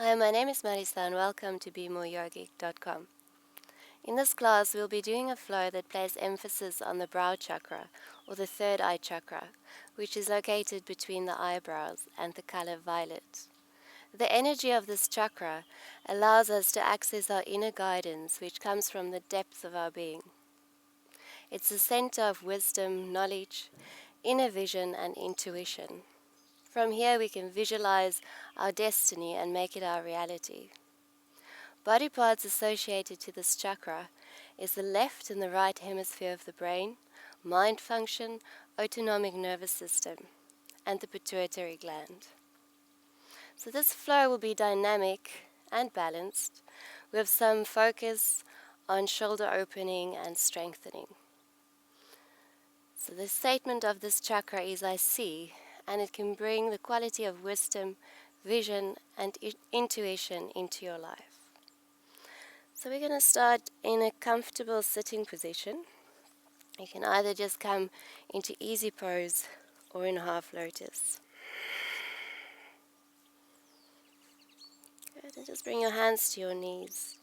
Hi, my name is Marisa and welcome to BeMoreYogic.com. In this class, we'll be doing a flow that places emphasis on the Brow Chakra, or the third eye chakra, which is located between the eyebrows and the color violet. The energy of this chakra allows us to access our inner guidance, which comes from the depths of our being. It's the center of wisdom, knowledge, inner vision, and intuition. From here, we can visualize our destiny and make it our reality. Body parts associated to this chakra is the left and the right hemisphere of the brain, mind function, autonomic nervous system, and the pituitary gland. So this flow will be dynamic and balanced, with some focus on shoulder opening and strengthening. So the statement of this chakra is I see, and it can bring the quality of wisdom, vision, and intuition into your life. So we're going to start in a comfortable sitting position. You can either just come into easy pose or in half lotus. Good, and just bring your hands to your knees.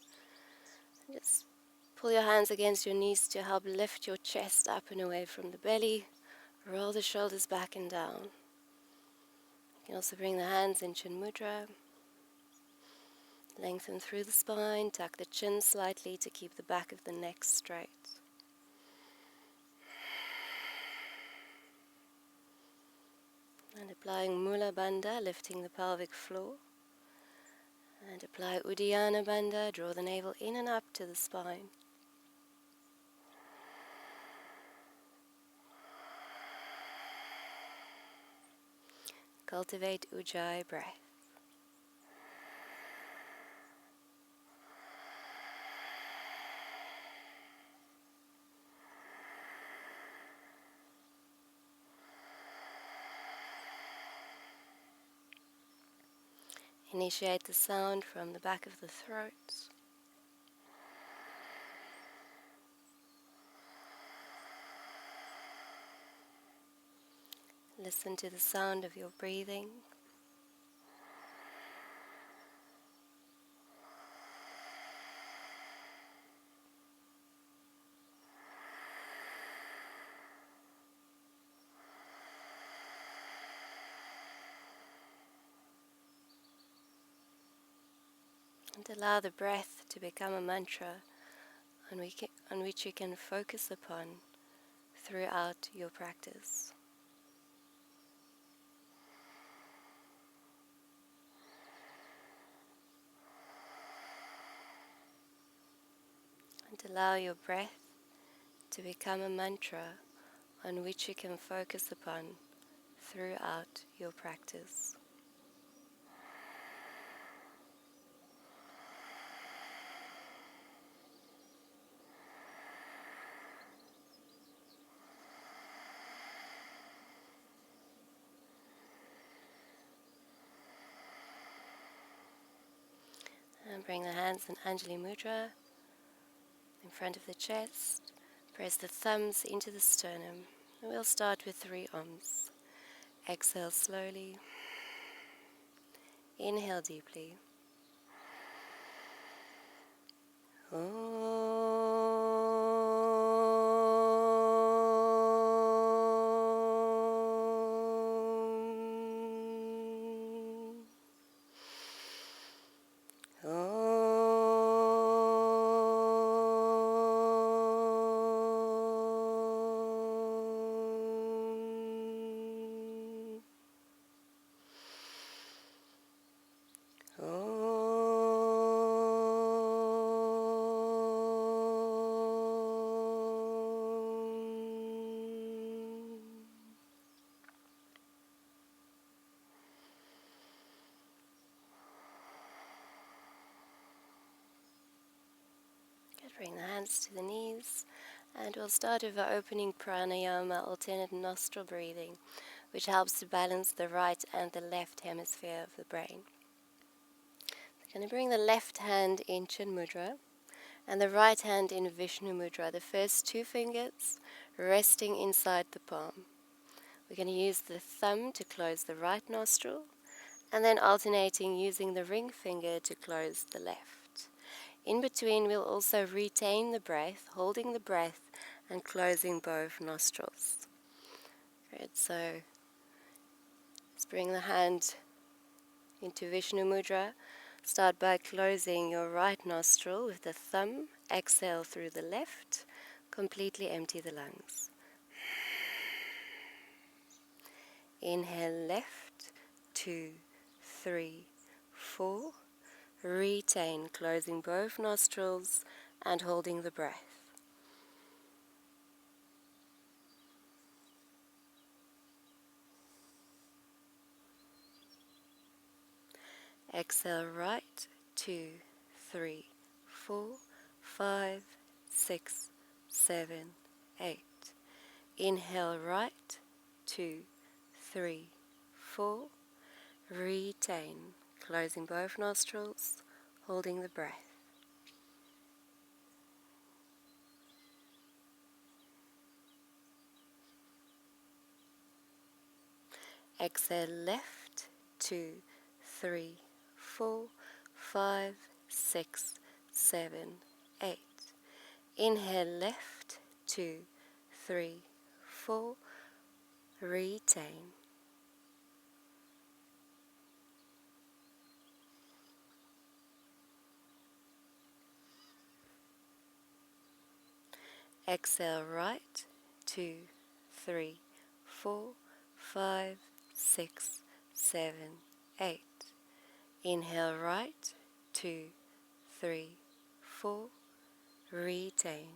And just pull your hands against your knees to help lift your chest up and away from the belly. Roll the shoulders back and down. You can also bring the hands in Chin Mudra. Lengthen through the spine, tuck the chin slightly to keep the back of the neck straight. And applying Mula Bandha, lifting the pelvic floor. And apply Uddiyana Bandha, draw the navel in and up to the spine. Cultivate Ujjayi breath. Initiate the sound from the back of the throat. Listen to the sound of your breathing. And allow the breath to become a mantra on which you can focus upon throughout your practice. And allow your breath to become a mantra on which you can focus upon throughout your practice. And bring the hands in Anjali Mudra in front of the chest. Press the thumbs into the sternum. And we'll start with 3 Oms. Exhale slowly. Inhale deeply. Bring the hands to the knees, and we'll start with our opening Pranayama, alternate nostril breathing, which helps to balance the right and the left hemisphere of the brain. We're going to bring the left hand in Chin Mudra and the right hand in Vishnu Mudra, the first 2 fingers resting inside the palm. We're going to use the thumb to close the right nostril and then alternating using the ring finger to close the left. In between, we'll also retain the breath, holding the breath and closing both nostrils. Good, so let's bring the hand into Vishnu Mudra. Start by closing your right nostril with the thumb. Exhale through the left. Completely empty the lungs. Inhale left, 2, 3, 4. Retain, closing both nostrils and holding the breath. Exhale right, 2, 3, 4, 5, 6, 7, 8. Inhale right, 2, 3, 4. Retain, closing both nostrils, holding the breath. Exhale left, 2, 3, 4, 5, 6, 7, 8. Inhale left, 2, 3, 4. Retain. Exhale right, 2, 3, 4, 5, 6, 7, 8. Inhale right, 2, 3, 4. Retain.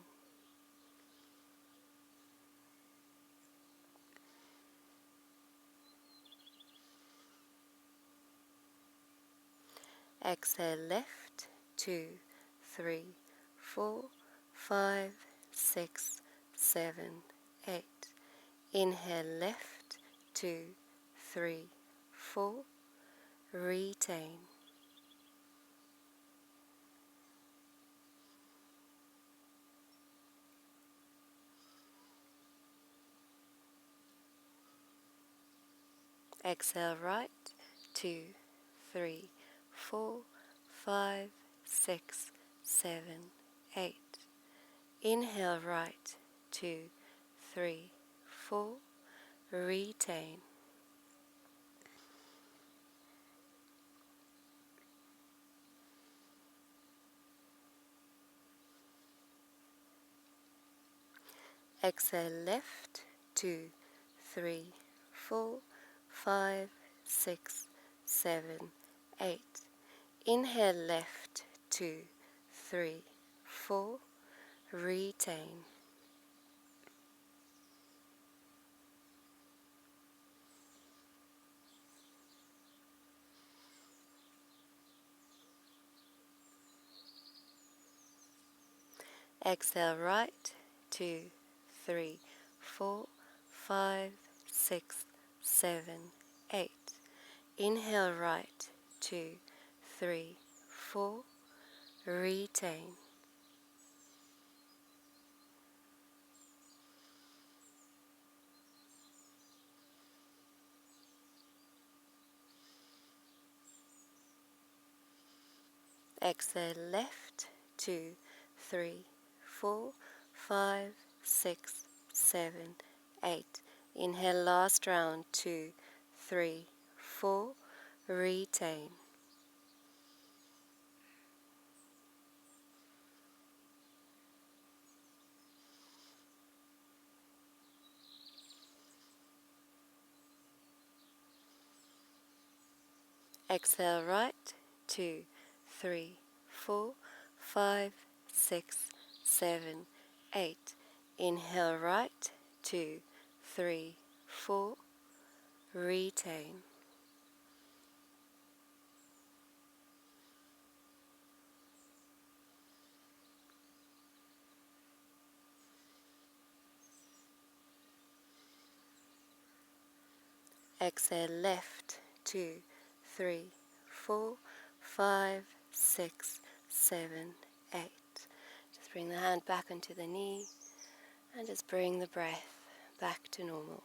Exhale left, 2, 3, 4, 5, 6, 7, 8. Inhale left, 2, 3, 4. Retain. Exhale right, 2, 3, 4, 5, 6, 7, 8. Inhale right, 2, 3, 4. Retain. Exhale left, 2, 3, 4, 5, 6, 7, 8. Inhale left, 2, 3, 4. Retain. Exhale right, 2, 3, 4, 5, 6, 7, 8. Inhale right, 2, 3, 4. Retain. Exhale left, 2, 3, 4, 5, 6, 7, 8. Inhale last round, 2, 3, 4. Retain. Exhale right, 2, 3, 4, 5, 6, 7, 8. Inhale right, 2, 3, 4. Retain. Exhale left, 2, 3, 4, 5, 6, 7, 8. Just bring the hand back onto the knee and just bring the breath back to normal.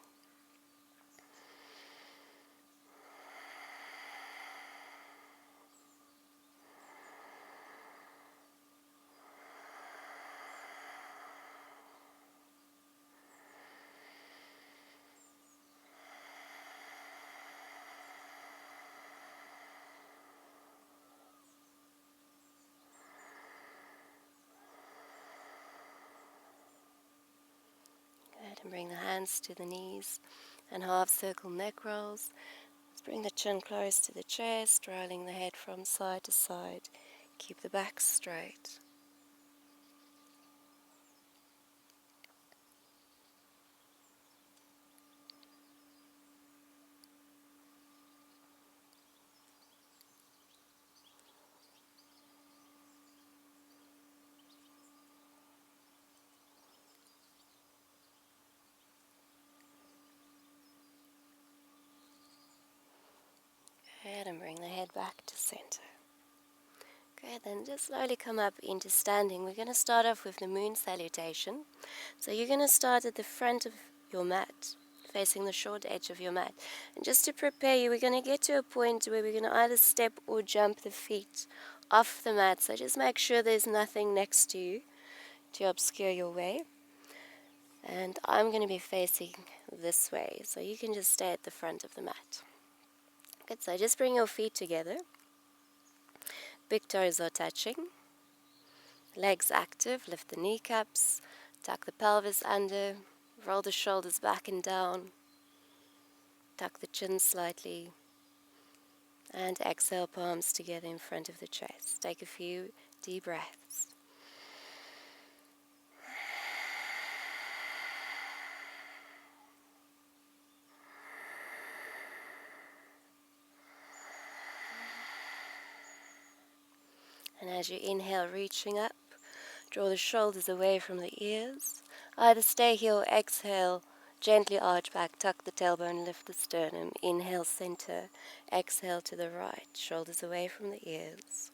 and bring the hands to the knees and half circle neck rolls. Let's bring the chin close to the chest, rolling the head from side to side. Keep the back straight. Good, and bring the head back to center. Good, then just slowly come up into standing. We're going to start off with the moon salutation. So you're going to start at the front of your mat, facing the short edge of your mat. And just to prepare you, we're going to get to a point where we're going to either step or jump the feet off the mat. So just make sure there's nothing next to you to obscure your way. And I'm going to be facing this way, so you can just stay at the front of the mat. Good, so just bring your feet together. Big toes are touching. Legs active, lift the kneecaps, tuck the pelvis under, roll the shoulders back and down, tuck the chin slightly, and exhale, palms together in front of the chest. Take a few deep breaths. And as you inhale, reaching up, draw the shoulders away from the ears. Either stay here or exhale, gently arch back, tuck the tailbone, lift the sternum. Inhale, center. Exhale to the right, shoulders away from the ears.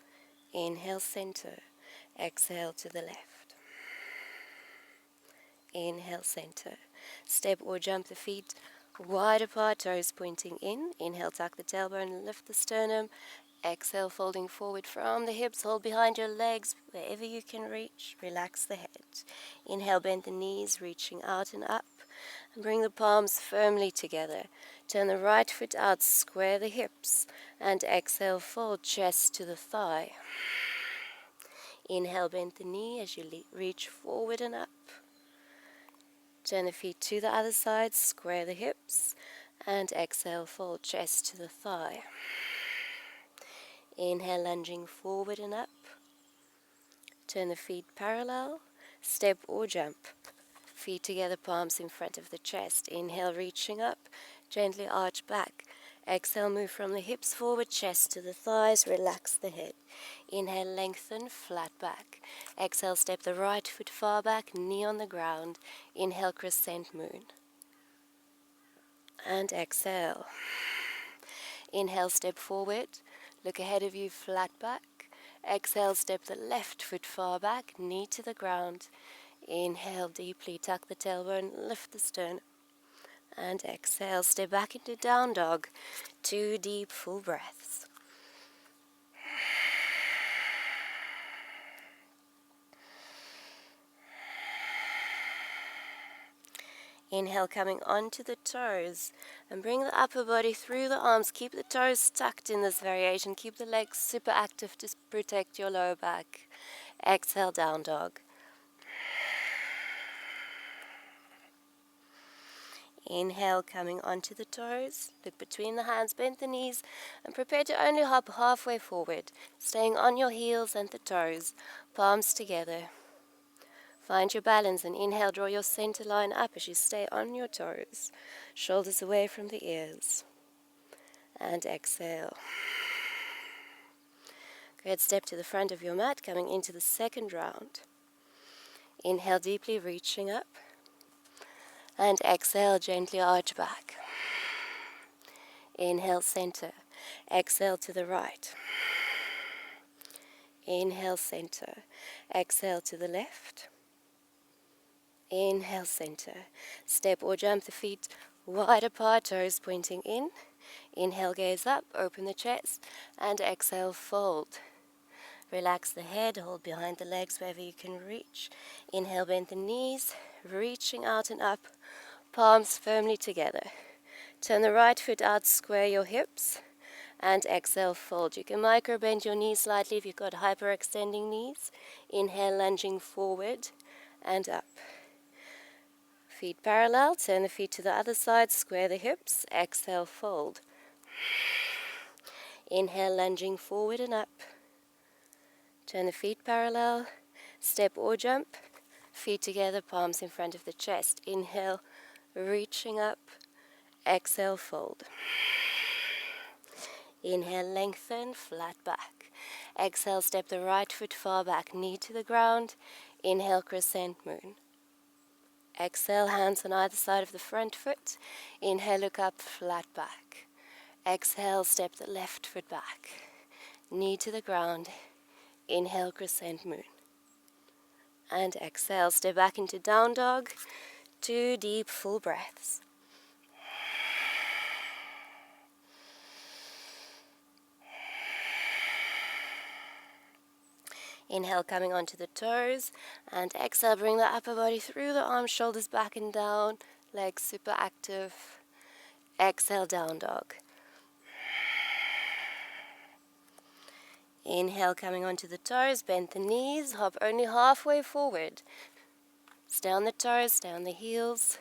Inhale, center. Exhale to the left. Inhale, center. Step or jump the feet wide apart, toes pointing in. Inhale, tuck the tailbone, lift the sternum. Exhale, folding forward from the hips, hold behind your legs wherever you can reach. Relax the head. Inhale, bend the knees, reaching out and up. And bring the palms firmly together. Turn the right foot out, square the hips. And exhale, fold chest to the thigh. Inhale, bend the knee as you reach forward and up. Turn the feet to the other side, square the hips. And exhale, fold chest to the thigh. Inhale, lunging forward and up. Turn the feet parallel, step or jump. Feet together, palms in front of the chest. Inhale, reaching up, gently arch back. Exhale, move from the hips forward, chest to the thighs, relax the head. Inhale, lengthen, flat back. Exhale, step the right foot far back, knee on the ground. Inhale, crescent moon. And exhale. Inhale, step forward. Look ahead of you, flat back. Exhale, step the left foot far back, knee to the ground. Inhale deeply, tuck the tailbone, lift the sternum. And exhale, step back into down dog. 2 deep, full breaths. Inhale, coming onto the toes, and bring the upper body through the arms. Keep the toes tucked in this variation. Keep the legs super active to protect your lower back. Exhale, down dog. Inhale, coming onto the toes. Look between the hands, bend the knees, and prepare to only hop halfway forward, staying on your heels and the toes, palms together. Find your balance and inhale, draw your center line up as you stay on your toes, shoulders away from the ears. And exhale. Good, step to the front of your mat, coming into the second round. Inhale deeply, reaching up. And exhale, gently arch back. Inhale, center. Exhale to the right. Inhale, center. Exhale to the left. Inhale, center. Step or jump the feet wide apart, toes pointing in. Inhale, gaze up, open the chest, and exhale, fold. Relax the head, hold behind the legs wherever you can reach. Inhale, bend the knees, reaching out and up, palms firmly together. Turn the right foot out, square your hips, and exhale, fold. You can micro bend your knees slightly if you've got hyperextending knees. Inhale, lunging forward and up. Feet parallel, turn the feet to the other side, square the hips, exhale, fold. Inhale, lunging forward and up. Turn the feet parallel, step or jump, feet together, palms in front of the chest. Inhale, reaching up, exhale, fold. Inhale, lengthen, flat back. Exhale, step the right foot far back, knee to the ground. Inhale, crescent moon. Exhale, hands on either side of the front foot. Inhale, look up, flat back. Exhale, step the left foot back, knee to the ground. Inhale, crescent moon. And exhale, step back into down dog. 2 deep, full breaths. Inhale, coming onto the toes. And exhale, bring the upper body through the arms, shoulders back and down. Legs super active. Exhale, down dog. Inhale, coming onto the toes, bend the knees, hop only halfway forward. Stay on the toes, stay on the heels.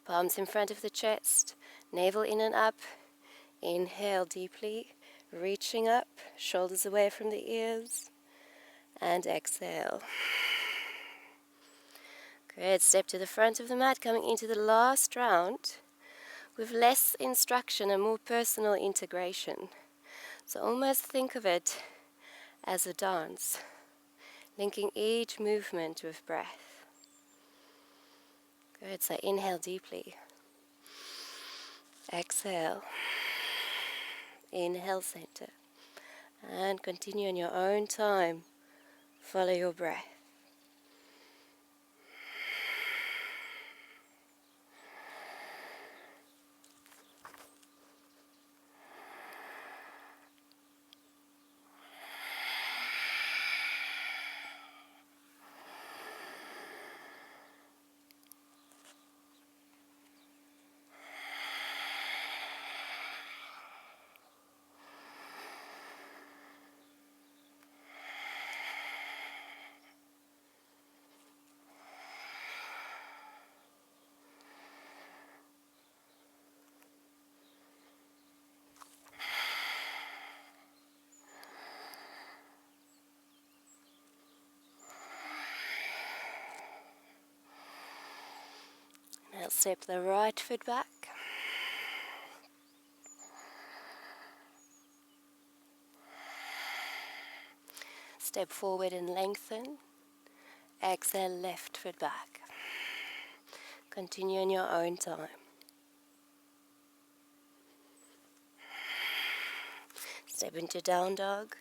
Palms in front of the chest, navel in and up. Inhale deeply, reaching up, shoulders away from the ears. And exhale. Good, step to the front of the mat, coming into the last round with less instruction and more personal integration. So almost think of it as a dance, linking each movement with breath. Good, so inhale deeply. Exhale. Inhale, center. And continue in your own time. Follow your breath. Now step the right foot back. Step forward and lengthen. Exhale, left foot back. Continue in your own time. Step into down dog.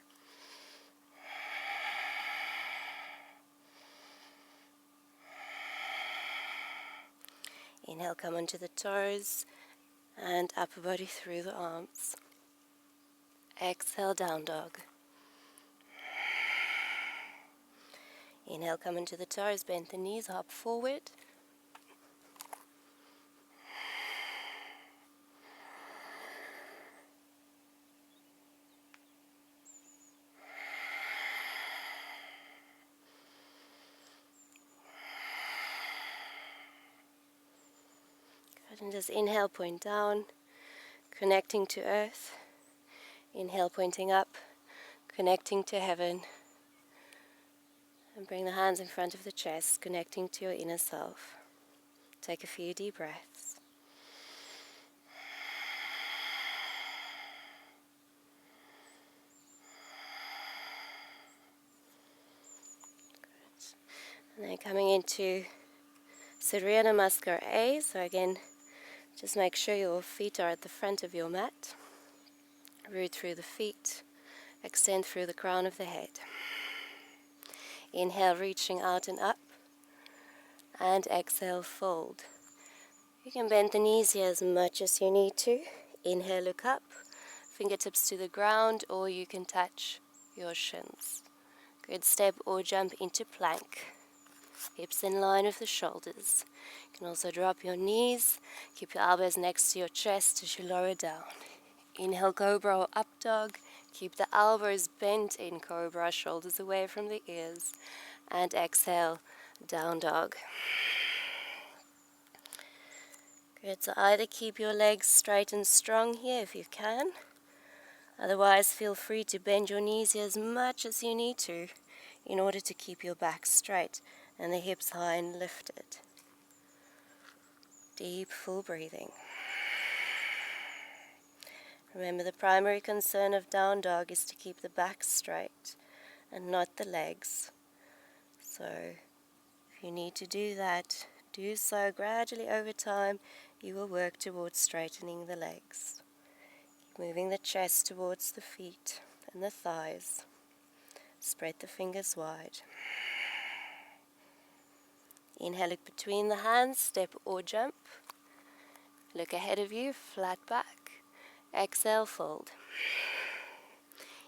Inhale, come onto the toes and upper body through the arms. Exhale, down dog. Inhale, come into the toes, bend the knees, hop forward. Good, and just inhale, point down, connecting to earth. Inhale, pointing up, connecting to heaven. And bring the hands in front of the chest, connecting to your inner self. Take a few deep breaths. Good. And then coming into Surya Namaskar A. So again, just make sure your feet are at the front of your mat. Root through the feet. Extend through the crown of the head. Inhale, reaching out and up. And exhale, fold. You can bend the knees here as much as you need to. Inhale, look up. Fingertips to the ground, or you can touch your shins. Good, step or jump into plank. Hips in line with the shoulders. You can also drop your knees. Keep your elbows next to your chest as you lower down. Inhale, cobra or up dog. Keep the elbows bent in cobra, shoulders away from the ears. And exhale, down dog. Good, so either keep your legs straight and strong here if you can. Otherwise, feel free to bend your knees here as much as you need to in order to keep your back straight and the hips high and lifted. Deep, full breathing. Remember, the primary concern of down dog is to keep the back straight and not the legs. So, if you need to do that, do so gradually over time. You will work towards straightening the legs. Keep moving the chest towards the feet and the thighs. Spread the fingers wide. Inhale, look between the hands, step or jump. Look ahead of you, flat back. Exhale, fold.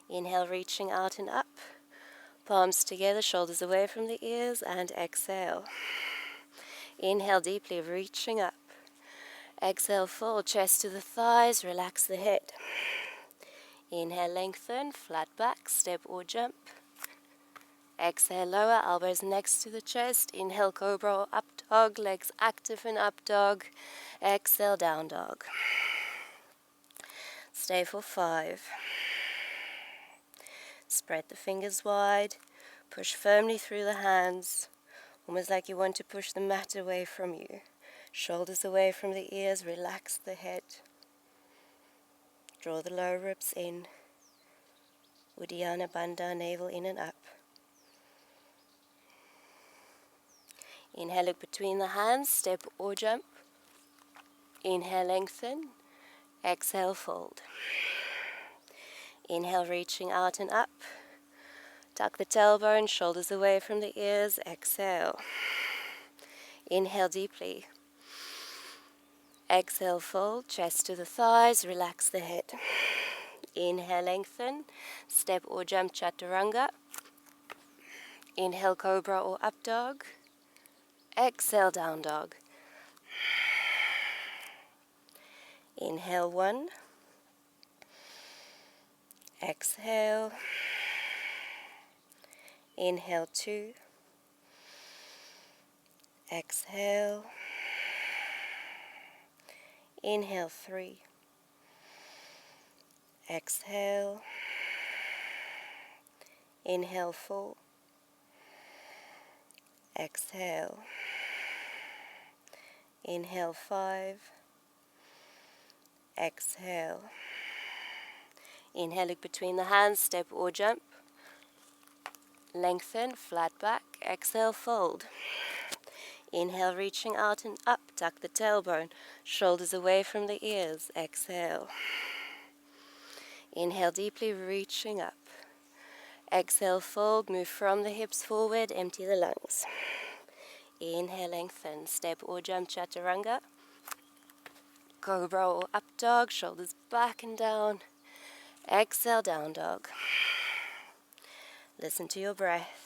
Inhale, reaching out and up. Palms together, shoulders away from the ears, and exhale. Inhale deeply, reaching up. Exhale, fold, chest to the thighs, relax the head. Inhale, lengthen, flat back, step or jump. Exhale, lower, elbows next to the chest. Inhale, cobra or up dog, legs active in up dog. Exhale, down dog. Stay for 5. Spread the fingers wide. Push firmly through the hands, almost like you want to push the mat away from you. Shoulders away from the ears, relax the head. Draw the lower ribs in. Uddiyana Bandha, navel in and up. Inhale, look between the hands, step or jump. Inhale, lengthen. Exhale, fold. Inhale, reaching out and up. Tuck the tailbone, shoulders away from the ears. Exhale. Inhale deeply. Exhale, fold, chest to the thighs, relax the head. Inhale, lengthen. Step or jump, chaturanga. Inhale, cobra or up dog. Exhale, down dog. Inhale, 1. Exhale. Inhale, 2. Exhale. Inhale, 3. Exhale. Inhale, 4. Exhale. Inhale, 5. Exhale. Inhale, look between the hands, step or jump. Lengthen, flat back. Exhale, fold. Inhale, reaching out and up. Tuck the tailbone. Shoulders away from the ears. Exhale. Inhale, deeply reaching up. Exhale, fold. Move from the hips forward. Empty the lungs. Inhale, lengthen. Step or jump, chaturanga. Cobra or up dog. Shoulders back and down. Exhale, down dog. Listen to your breath.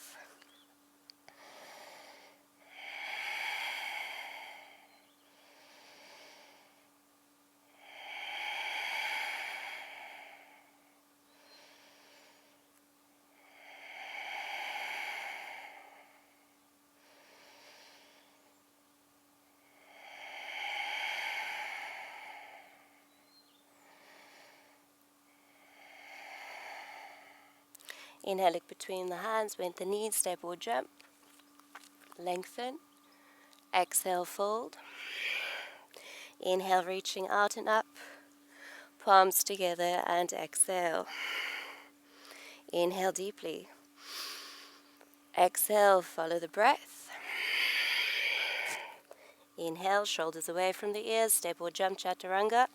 Inhale, look between the hands, bend the knees, step or jump. Lengthen. Exhale, fold. Inhale, reaching out and up. Palms together and exhale. Inhale deeply. Exhale, follow the breath. Inhale, shoulders away from the ears, step or jump, chaturanga.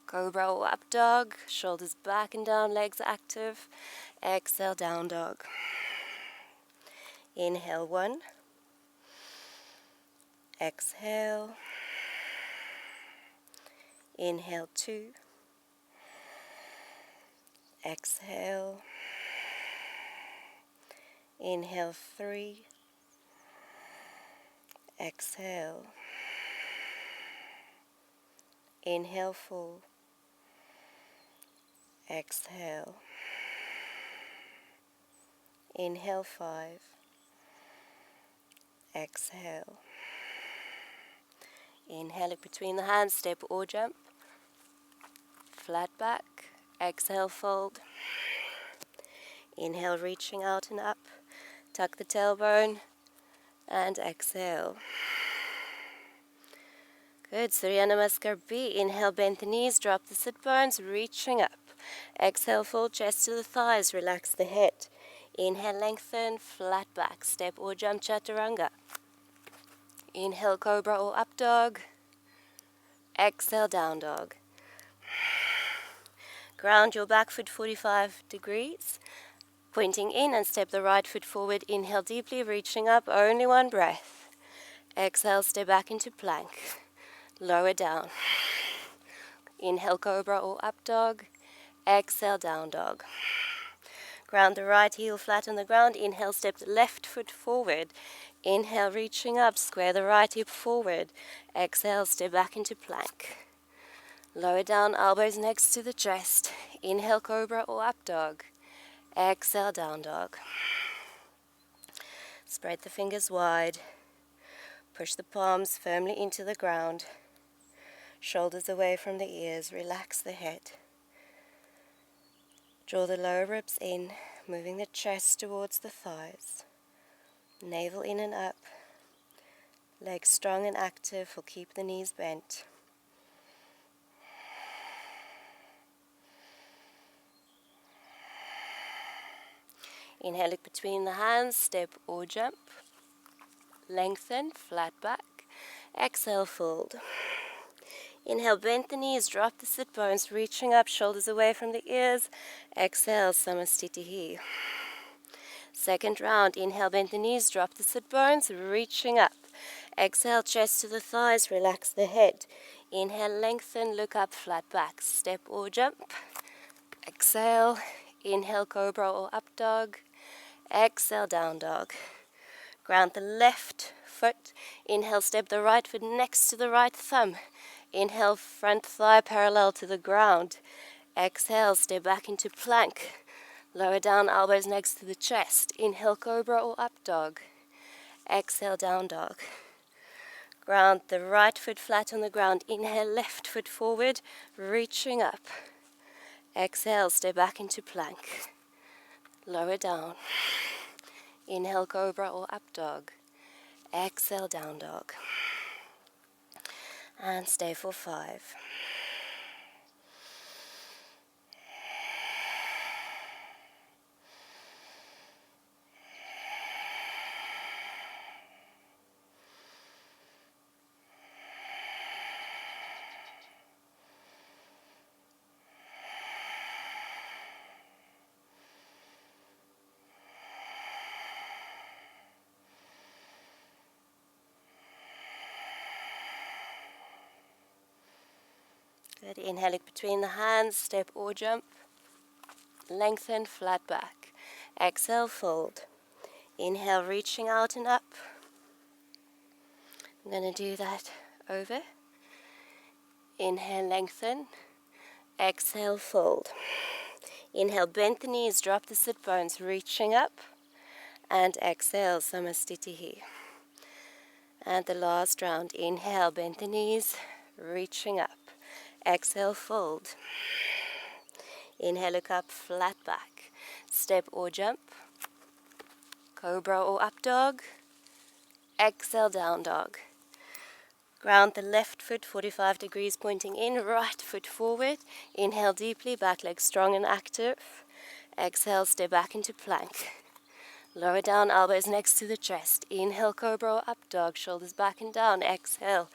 Cobra or up dog, shoulders back and down, legs active. Exhale, down dog. Inhale, 1. Exhale. Inhale, 2. Exhale. Inhale, 3. Exhale. Inhale, 4. Exhale. Inhale, 5. Exhale. Inhale, look between the hands, step or jump. Flat back. Exhale, fold. Inhale, reaching out and up. Tuck the tailbone and exhale. Good. Surya Namaskar B. Inhale, bend the knees, drop the sit bones, reaching up. Exhale, fold chest to the thighs, relax the head. Inhale, lengthen, flat back. Step or jump, chaturanga. Inhale, cobra or up dog. Exhale, down dog. Ground your back foot 45 degrees. Pointing in and step the right foot forward. Inhale deeply, reaching up, only one breath. Exhale, step back into plank. Lower down. Inhale, cobra or up dog. Exhale, down dog. Ground the right heel flat on the ground. Inhale, step the left foot forward. Inhale, reaching up, square the right hip forward. Exhale, step back into plank. Lower down, elbows next to the chest. Inhale, cobra or up dog. Exhale, down dog. Spread the fingers wide. Push the palms firmly into the ground. Shoulders away from the ears. Relax the head. Draw the lower ribs in, moving the chest towards the thighs. Navel in and up. Legs strong and active will keep the knees bent. Inhale, look between the hands, step or jump. Lengthen, flat back. Exhale, fold. Inhale, bend the knees, drop the sit bones, reaching up, shoulders away from the ears. Exhale, Samastitihi. Second round, inhale, bend the knees, drop the sit bones, reaching up. Exhale, chest to the thighs, relax the head. Inhale, lengthen, look up, flat back. Step or jump. Exhale, inhale, cobra or up dog. Exhale, down dog. Ground the left foot. Inhale, step the right foot next to the right thumb. Inhale, front thigh parallel to the ground. Exhale, step back into plank. Lower down, elbows next to the chest. Inhale, cobra or up dog. Exhale, down dog. Ground the right foot flat on the ground. Inhale, left foot forward, reaching up. Exhale, step back into plank. Lower down. Inhale, cobra or up dog. Exhale, down dog. And stay for 5. Good. Inhale, look between the hands, step or jump. Lengthen, flat back. Exhale, fold. Inhale, reaching out and up. I'm going to do that over. Inhale, lengthen. Exhale, fold. Inhale, bend the knees, drop the sit bones, reaching up. And exhale, Samastitihi. And the last round, inhale, bend the knees, reaching up. Exhale, fold. Inhale, look up, flat back. Step or jump. Cobra or up dog. Exhale, down dog. Ground the left foot 45 degrees pointing in, right foot forward. Inhale deeply, back leg strong and active. Exhale, step back into plank. Lower down, elbows next to the chest. Inhale, cobra or up dog, shoulders back and down. Exhale,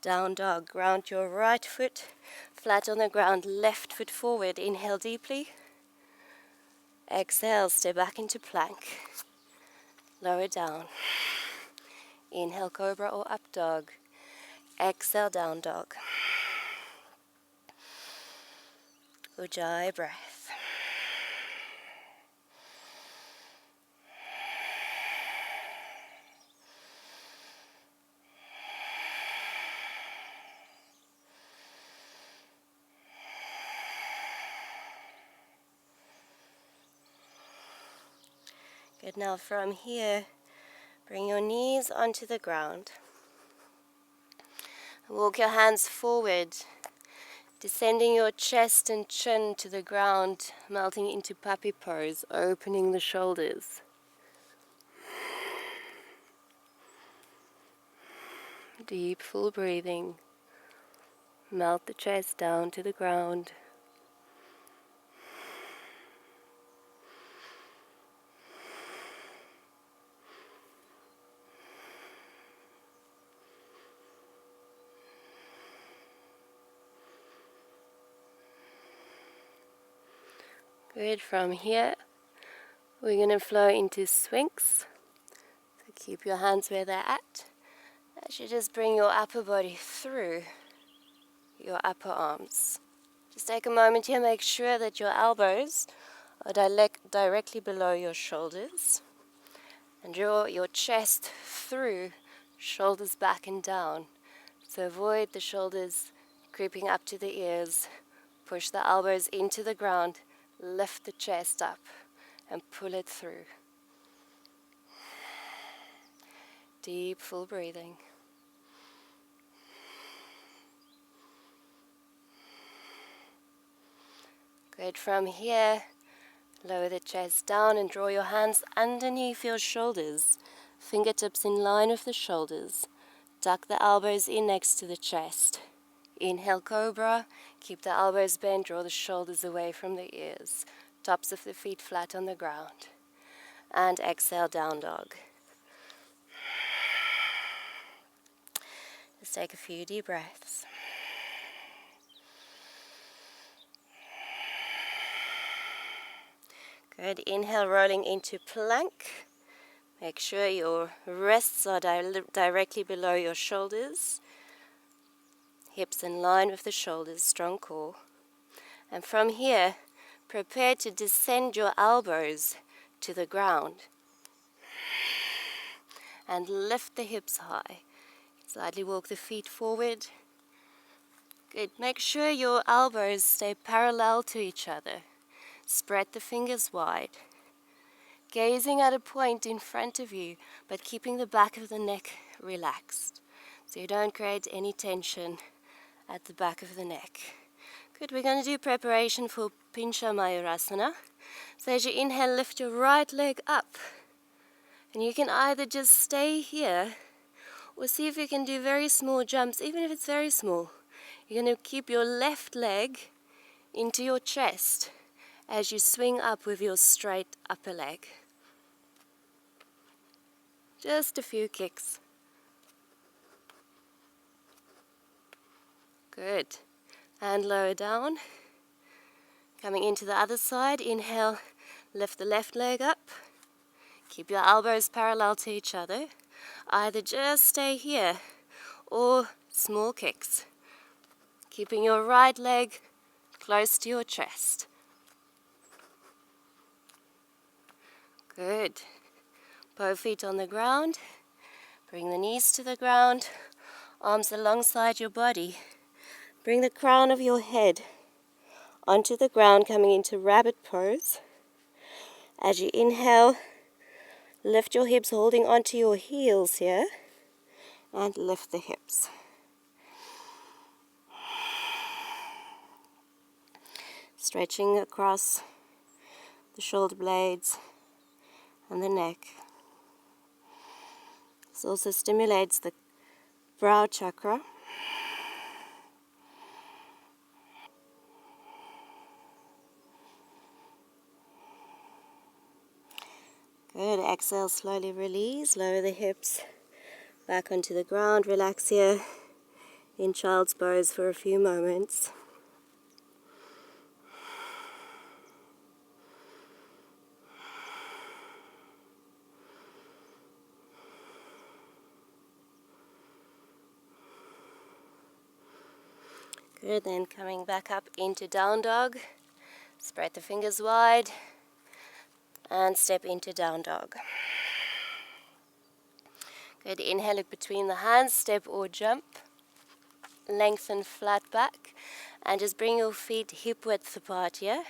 down dog. Ground your right foot flat on the ground, left foot forward. Inhale deeply. Exhale, step back into plank. Lower down. Inhale, cobra or up dog. Exhale, down dog. Ujjayi breath. Good. Now from here, bring your knees onto the ground. Walk your hands forward, descending your chest and chin to the ground, melting into puppy pose, opening the shoulders. Deep, full breathing. Melt the chest down to the ground. Good. From here, we're going to flow into Sphinx. So keep your hands where they're at. As you just bring your upper body through your upper arms. Just take a moment here, make sure that your elbows are directly below your shoulders. And draw your chest through, shoulders back and down. So avoid the shoulders creeping up to the ears. Push the elbows into the ground, lift the chest up and pull it through. Deep, full breathing. Good. From here, lower the chest down and draw your hands underneath your shoulders. Fingertips in line with the shoulders. Tuck the elbows in next to the chest. Inhale, Cobra. Keep the elbows bent, draw the shoulders away from the ears. Tops of the feet flat on the ground. And exhale, Down Dog. Let's take a few deep breaths. Good. Inhale, rolling into plank. Make sure your wrists are directly below your shoulders. Hips in line with the shoulders, strong core. And from here, prepare to descend your elbows to the ground. And lift the hips high. Slightly walk the feet forward. Good. Make sure your elbows stay parallel to each other. Spread the fingers wide. Gazing at a point in front of you, but keeping the back of the neck relaxed. So you don't create any tension at the back of the neck. Good. We're going to do preparation for Pincha Mayurasana. So as you inhale, lift your right leg up. And you can either just stay here or see if you can do very small jumps, even if it's very small. You're going to keep your left leg into your chest as you swing up with your straight upper leg. Just a few kicks. Good. And lower down. Coming into the other side, inhale, lift the left leg up. Keep your elbows parallel to each other. Either just stay here or small kicks. Keeping your right leg close to your chest. Good. Both feet on the ground. Bring the knees to the ground. Arms alongside your body. Bring the crown of your head onto the ground, coming into rabbit pose. As you inhale, lift your hips, holding onto your heels here. And lift the hips. Stretching across the shoulder blades and the neck. This also stimulates the brow chakra. Good. Exhale, slowly release. Lower the hips back onto the ground. Relax here in child's pose for a few moments. Good. Then coming back up into Down Dog. Spread the fingers wide and step into Down Dog. Good. Inhale, look between the hands, step or jump. Lengthen flat back and just bring your feet hip width apart here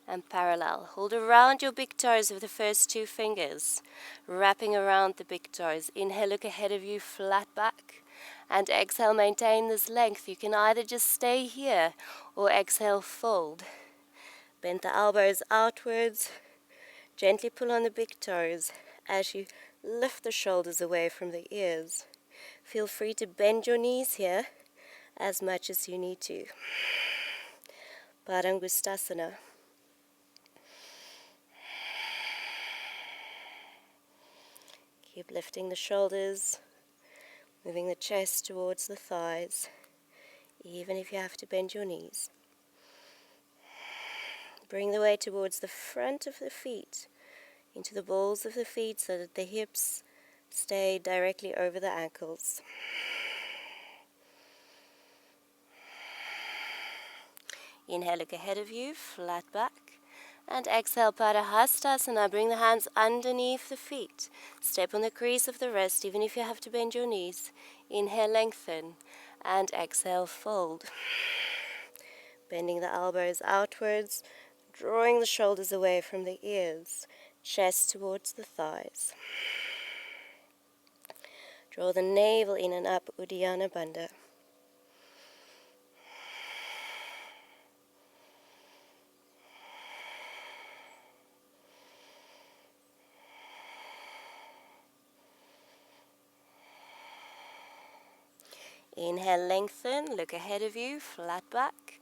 and parallel. Hold around your big toes with the first two fingers, wrapping around the big toes. Inhale, look ahead of you, flat back. And exhale, maintain this length. You can either just stay here or exhale, fold. Bend the elbows outwards. Gently pull on the big toes as you lift the shoulders away from the ears. Feel free to bend your knees here as much as you need to. Parangustasana. Keep lifting the shoulders, moving the chest towards the thighs, even if you have to bend your knees. Bring the weight towards the front of the feet, into the balls of the feet so that the hips stay directly over the ankles. Inhale, look ahead of you, flat back. And exhale, Parangustasana. Bring the hands underneath the feet. Step on the crease of the wrist, even if you have to bend your knees. Inhale, lengthen. And exhale, fold. Bending the elbows outwards, drawing the shoulders away from the ears. Chest towards the thighs. Draw the navel in and up, Uddiyana Bandha. Inhale, lengthen, look ahead of you, flat back.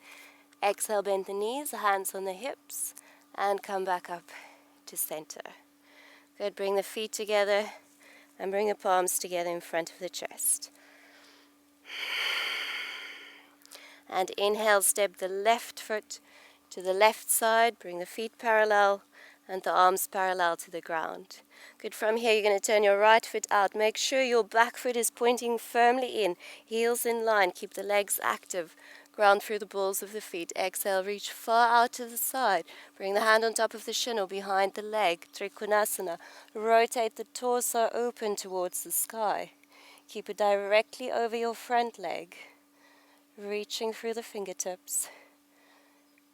Exhale, bend the knees, hands on the hips, and come back up to center. Good, bring the feet together and bring the palms together in front of the chest. And inhale, step the left foot to the left side, bring the feet parallel and the arms parallel to the ground. Good, from here you're going to turn your right foot out. Make sure your back foot is pointing firmly in, heels in line, keep the legs active. Ground through the balls of the feet. Exhale, reach far out to the side. Bring the hand on top of the shin or behind the leg. Trikonasana. Rotate the torso open towards the sky. Keep it directly over your front leg. Reaching through the fingertips.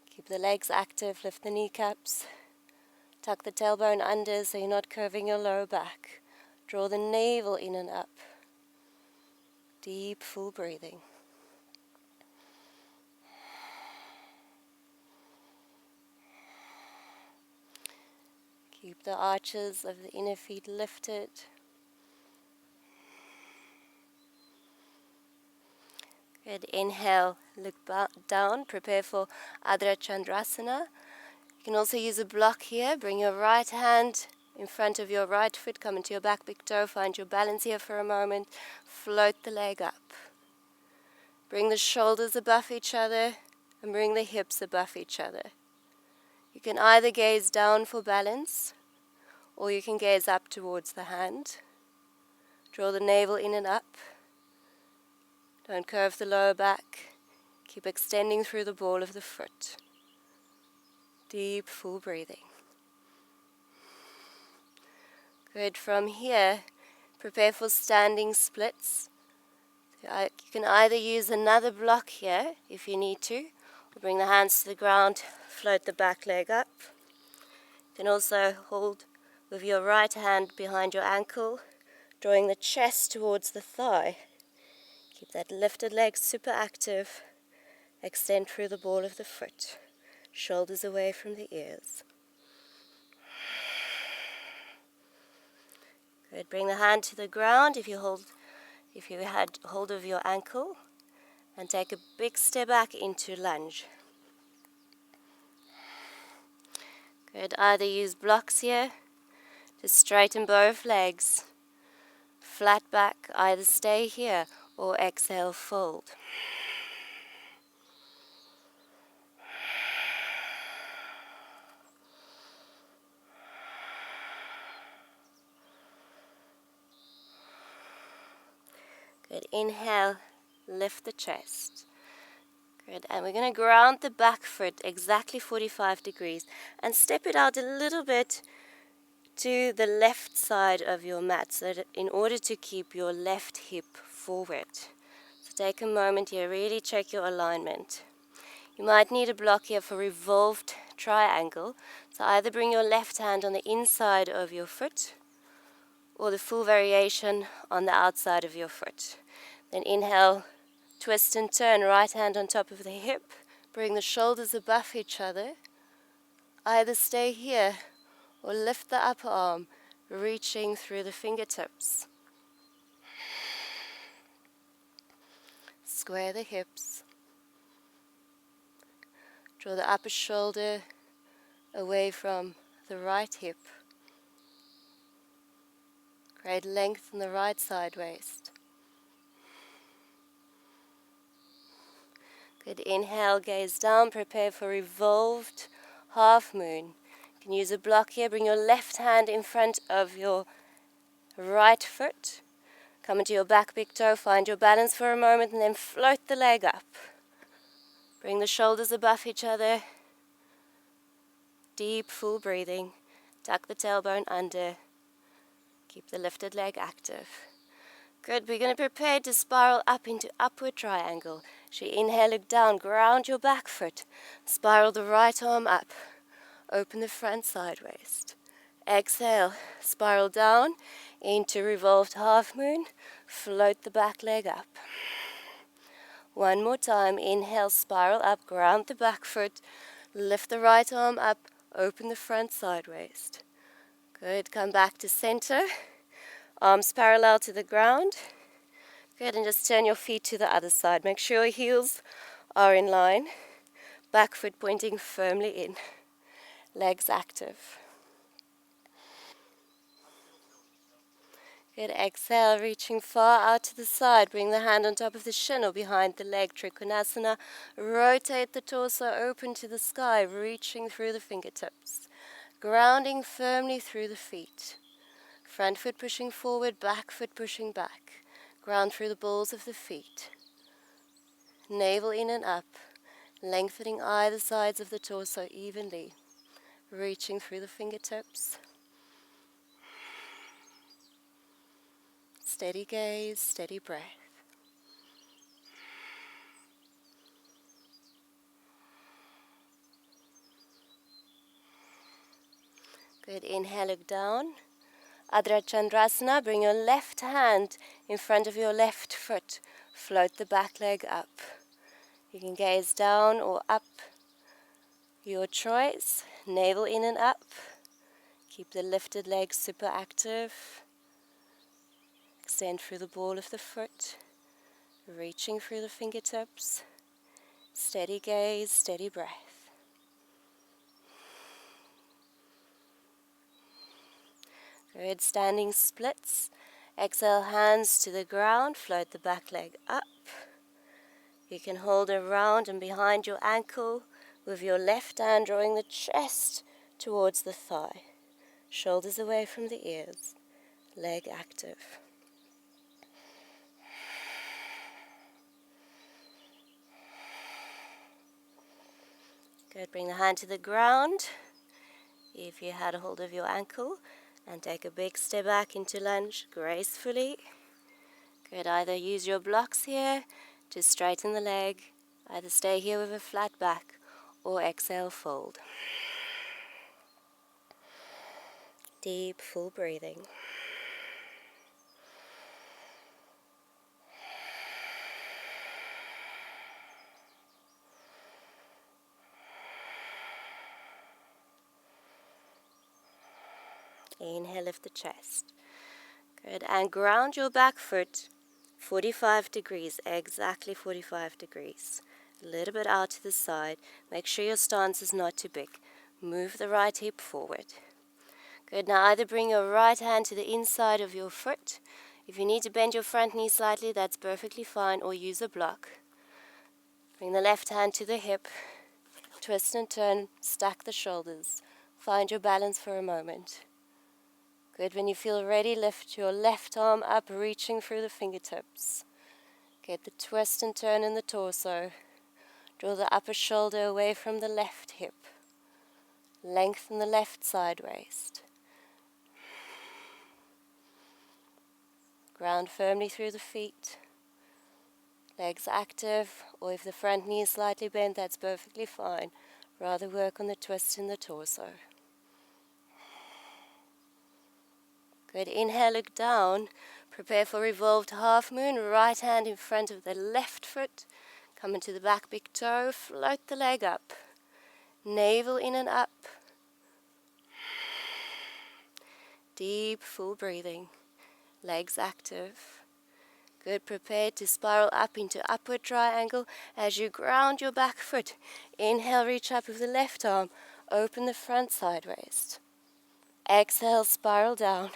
Keep the legs active, lift the kneecaps. Tuck the tailbone under so you're not curving your lower back. Draw the navel in and up. Deep, full breathing. Keep the arches of the inner feet lifted. Good. Inhale, look down, prepare for Adra Chandrasana. You can also use a block here. Bring your right hand in front of your right foot, come into your back big toe, find your balance here for a moment. Float the leg up. Bring the shoulders above each other and bring the hips above each other. You can either gaze down for balance or you can gaze up towards the hand. Draw the navel in and up. Don't curve the lower back. Keep extending through the ball of the foot. Deep, full breathing. Good. From here, prepare for standing splits. You can either use another block here if you need to, or bring the hands to the ground, float the back leg up. You can also hold with your right hand behind your ankle, drawing the chest towards the thigh. Keep that lifted leg super active. Extend through the ball of the foot. Shoulders away from the ears. Good. Bring the hand to the ground if you had hold of your ankle, and take a big step back into lunge. Good. Either use blocks here to straighten both legs. Flat back, either stay here or exhale, fold. Good. Inhale, lift the chest. Good. And we're going to ground the back foot exactly 45 degrees and step it out a little bit to the left side of your mat, so that in order to keep your left hip forward. So take a moment here, really check your alignment. You might need a block here for Revolved Triangle. So either bring your left hand on the inside of your foot or the full variation on the outside of your foot. Then inhale, twist and turn, right hand on top of the hip. Bring the shoulders above each other. Either stay here or lift the upper arm, reaching through the fingertips. Square the hips. Draw the upper shoulder away from the right hip. Create length in the right side waist. Good. Inhale, gaze down, prepare for revolved half moon. You can use a block here. Bring your left hand in front of your right foot. Come into your back big toe, find your balance for a moment, and then float the leg up. Bring the shoulders above each other. Deep, full breathing. Tuck the tailbone under. Keep the lifted leg active. Good. We're going to prepare to spiral up into upward triangle. As you inhale, look down, ground your back foot. Spiral the right arm up. Open the front side waist. Exhale, spiral down into revolved half moon. Float the back leg up. One more time. Inhale, spiral up, ground the back foot. Lift the right arm up. Open the front side waist. Good. Come back to center. Arms parallel to the ground. Good. And just turn your feet to the other side. Make sure your heels are in line. Back foot pointing firmly in. Legs active. Good. Exhale, reaching far out to the side. Bring the hand on top of the shin or behind the leg. Trikonasana. Rotate the torso open to the sky, reaching through the fingertips. Grounding firmly through the feet. Front foot pushing forward, back foot pushing back. Ground through the balls of the feet. Navel in and up. Lengthening either sides of the torso evenly. Reaching through the fingertips. Steady gaze, steady breath. Good. Inhale, look down. Adra Chandrasana. Bring your left hand in front of your left foot. Float the back leg up. You can gaze down or up. Your choice. Navel in and up. Keep the lifted leg super active. Extend through the ball of the foot. Reaching through the fingertips. Steady gaze, steady breath. Good. Standing splits. Exhale, hands to the ground. Float the back leg up. You can hold around and behind your ankle with your left hand drawing the chest towards the thigh. Shoulders away from the ears. Leg active. Good. Bring the hand to the ground. If you had a hold of your ankle, and take a big step back into lunge gracefully. Good. Either use your blocks here to straighten the leg. Either stay here with a flat back or exhale, fold. Deep, full breathing. Inhale, lift the chest. Good. And ground your back foot 45 degrees, exactly 45 degrees. A little bit out to the side. Make sure your stance is not too big. Move the right hip forward. Good. Now either bring your right hand to the inside of your foot. If you need to bend your front knee slightly, that's perfectly fine, or use a block. Bring the left hand to the hip. Twist and turn, stack the shoulders. Find your balance for a moment. Good. When you feel ready, lift your left arm up, reaching through the fingertips. Get the twist and turn in the torso. Draw the upper shoulder away from the left hip. Lengthen the left side waist. Ground firmly through the feet. Legs active, or if the front knee is slightly bent, that's perfectly fine. Rather work on the twist in the torso. Good. Inhale, look down. Prepare for revolved half moon. Right hand in front of the left foot. Come into the back big toe. Float the leg up. Navel in and up. Deep, full breathing. Legs active. Good. Prepare to spiral up into upward triangle as you ground your back foot. Inhale, reach up with the left arm. Open the front sideways. Exhale, spiral down.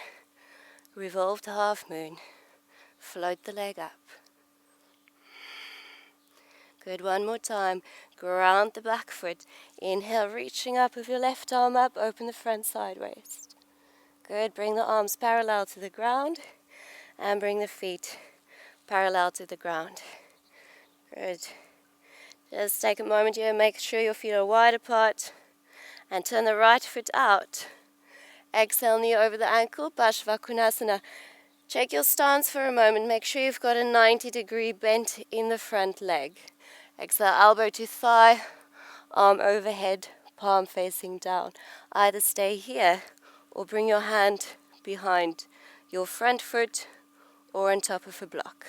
Revolved half moon. Float the leg up. Good, one more time. Ground the back foot. Inhale, reaching up with your left arm up. Open the front sideways. Good, bring the arms parallel to the ground. And bring the feet parallel to the ground. Good. Just take a moment here. Make sure your feet are wide apart. And turn the right foot out. Exhale, knee over the ankle. Parangustasana. Check your stance for a moment. Make sure you've got a 90-degree bent in the front leg. Exhale, elbow to thigh, arm overhead, palm facing down. Either stay here or bring your hand behind your front foot or on top of a block.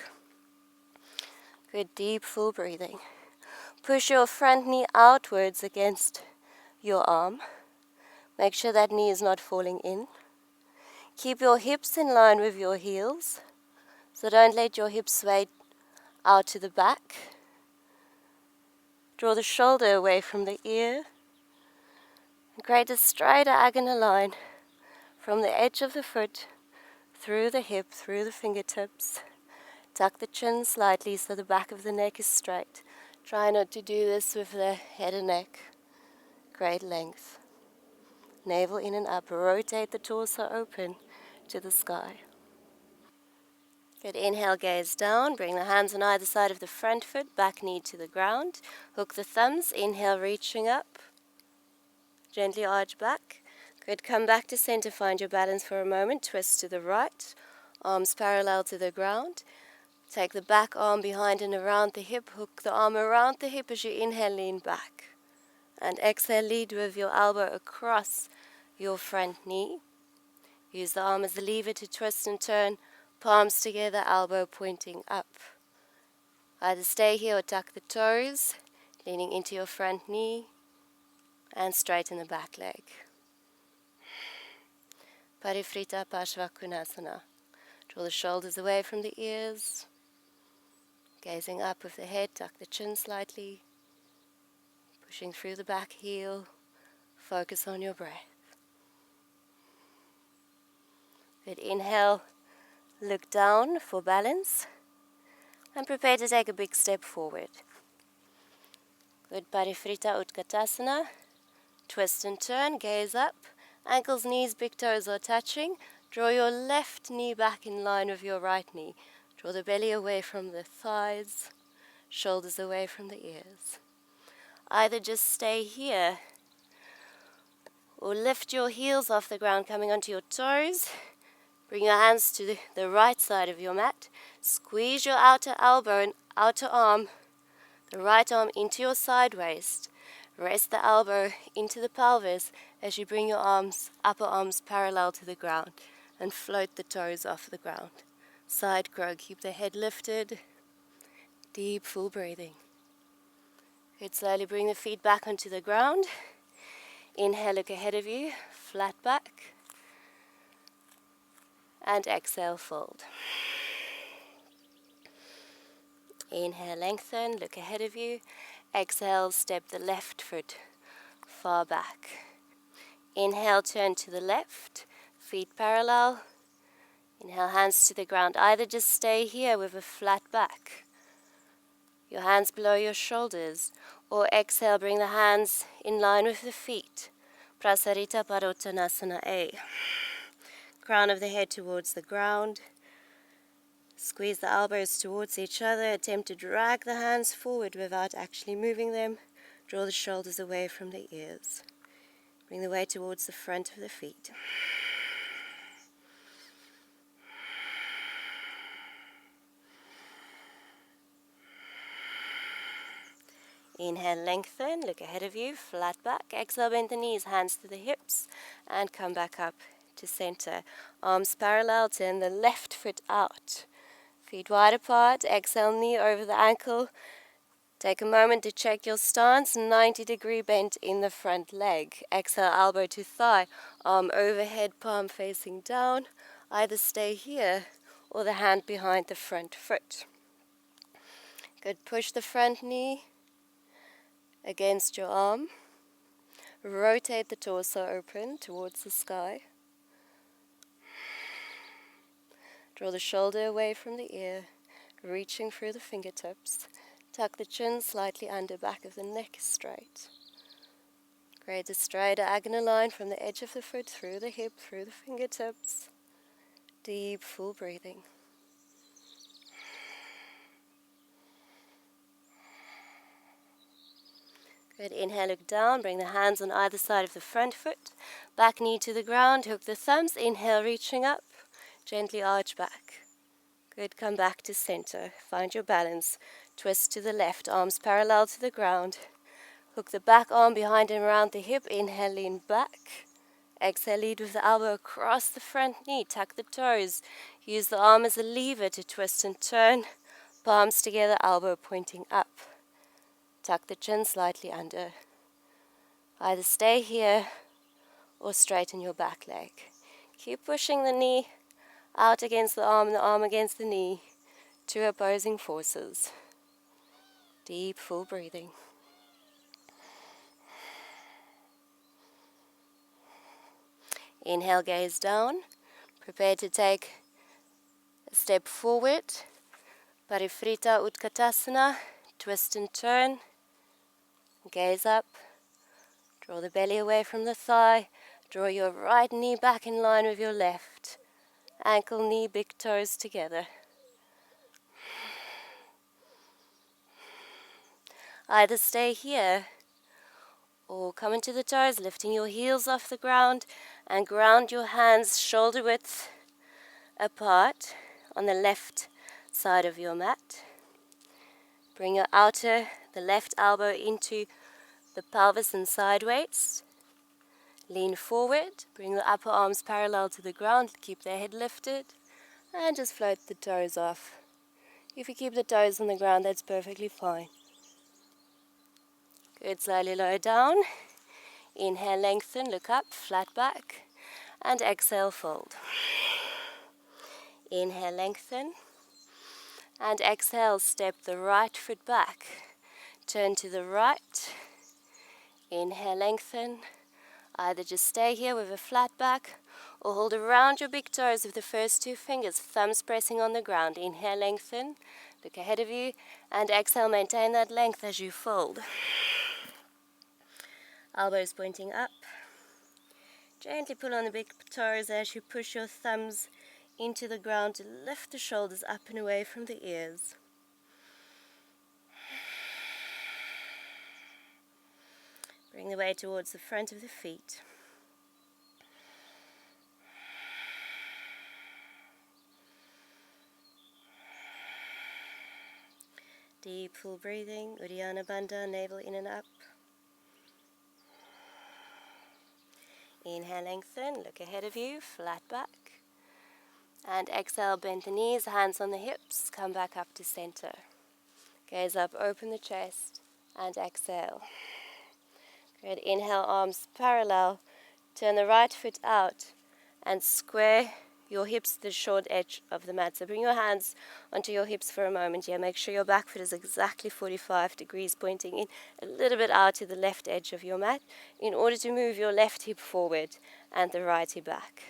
Good, deep, full breathing. Push your front knee outwards against your arm. Make sure that knee is not falling in. Keep your hips in line with your heels, so don't let your hips sway out to the back. Draw the shoulder away from the ear. And create a straight diagonal line from the edge of the foot, through the hip, through the fingertips. Tuck the chin slightly so the back of the neck is straight. Try not to do this with the head and neck. Great length. Navel in and up. Rotate the torso open to the sky. Good. Inhale, gaze down. Bring the hands on either side of the front foot, back knee to the ground. Hook the thumbs. Inhale, reaching up. Gently arch back. Good. Come back to center. Find your balance for a moment. Twist to the right. Arms parallel to the ground. Take the back arm behind and around the hip. Hook the arm around the hip as you inhale, lean back. And exhale, lead with your elbow across your front knee. Use the arm as the lever to twist and turn. Palms together, elbow pointing up. Either stay here or tuck the toes, leaning into your front knee, and straighten the back leg. Barifrita Utkatasana. Draw the shoulders away from the ears. Gazing up with the head, tuck the chin slightly. Pushing through the back heel. Focus on your breath. Good. Inhale. Look down for balance and prepare to take a big step forward. Good. Barifrita Utkatasana. Twist and turn, gaze up. Ankles, knees, big toes are touching. Draw your left knee back in line with your right knee. Draw the belly away from the thighs, shoulders away from the ears. Either just stay here or lift your heels off the ground, coming onto your toes. Bring your hands to the right side of your mat. Squeeze your outer elbow and outer arm, the right arm into your side waist. Rest the elbow into the pelvis as you bring your arms, upper arms parallel to the ground and float the toes off the ground. Side crow, keep the head lifted. Deep, full breathing. Good. Slowly bring the feet back onto the ground. Inhale, look ahead of you, flat back. And exhale, fold. Inhale, lengthen, look ahead of you. Exhale, step the left foot far back. Inhale, turn to the left, feet parallel. Inhale, hands to the ground. Either just stay here with a flat back, your hands below your shoulders, or exhale, bring the hands in line with the feet. Prasarita Padottanasana A. Crown of the head towards the ground. Squeeze the elbows towards each other. Attempt to drag the hands forward without actually moving them. Draw the shoulders away from the ears. Bring the weight towards the front of the feet. Inhale, lengthen, look ahead of you, flat back. Exhale, bend the knees, hands to the hips, and come back up to center. Arms parallel, turn the left foot out. Feet wide apart, exhale, knee over the ankle. Take a moment to check your stance, 90-degree bend in the front leg. Exhale, elbow to thigh, arm overhead, palm facing down. Either stay here or the hand behind the front foot. Good, push the front knee against your arm. Rotate the torso open towards the sky. Draw the shoulder away from the ear, reaching through the fingertips. Tuck the chin slightly under, back of the neck is straight. Create a straight diagonal line from the edge of the foot through the hip, through the fingertips. Deep, full breathing. Good, inhale, look down, bring the hands on either side of the front foot. Back knee to the ground, hook the thumbs, inhale, reaching up. Gently arch back. Good, come back to center. Find your balance. Twist to the left, arms parallel to the ground. Hook the back arm behind and around the hip. Inhale, lean back. Exhale, lead with the elbow across the front knee. Tuck the toes. Use the arm as a lever to twist and turn. Palms together, elbow pointing up. Tuck the chin slightly under. Either stay here or straighten your back leg. Keep pushing the knee out against the arm against the knee. Two opposing forces. Deep, full breathing. Inhale, gaze down. Prepare to take a step forward. Barifrita Utkatasana. Twist and turn. Gaze up. Draw the belly away from the thigh. Draw your right knee back in line with your left. Ankle, knee, big toes together. Either stay here or come into the toes, lifting your heels off the ground and ground your hands shoulder width apart on the left side of your mat. Bring your outer, the left elbow into the pelvis and sideways. Lean forward, bring the upper arms parallel to the ground, keep the head lifted, and just float the toes off. If you keep the toes on the ground, that's perfectly fine. Good, slowly lower down. Inhale, lengthen, look up, flat back, and exhale, fold. Inhale, lengthen, and exhale, step the right foot back. Turn to the right. Inhale, lengthen. Either just stay here with a flat back or hold around your big toes with the first two fingers, thumbs pressing on the ground. Inhale, lengthen, look ahead of you, and exhale, maintain that length as you fold. Elbows pointing up. Gently pull on the big toes as you push your thumbs into the ground to lift the shoulders up and away from the ears. Bring the weight towards the front of the feet. Deep, full breathing. Uddiyana Bandha, navel in and up. Inhale, lengthen, look ahead of you, flat back. And exhale, bend the knees, hands on the hips, come back up to center. Gaze up, open the chest, and exhale. Good, inhale, arms parallel. Turn the right foot out and square your hips to the short edge of the mat. So bring your hands onto your hips for a moment here. Make sure your back foot is exactly 45 degrees, pointing in a little bit out to the left edge of your mat in order to move your left hip forward and the right hip back.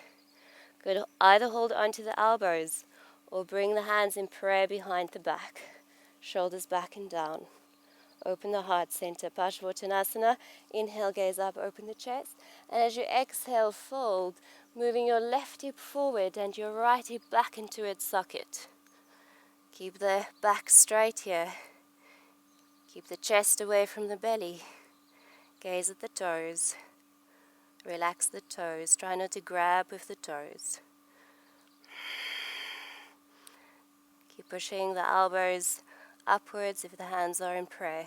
Good. Either hold onto the elbows or bring the hands in prayer behind the back. Shoulders back and down. Open the heart center. Parangustasana. Inhale, gaze up, open the chest. And as you exhale, fold, moving your left hip forward and your right hip back into its socket. Keep the back straight here. Keep the chest away from the belly. Gaze at the toes. Relax the toes. Try not to grab with the toes. Keep pushing the elbows upwards if the hands are in prayer.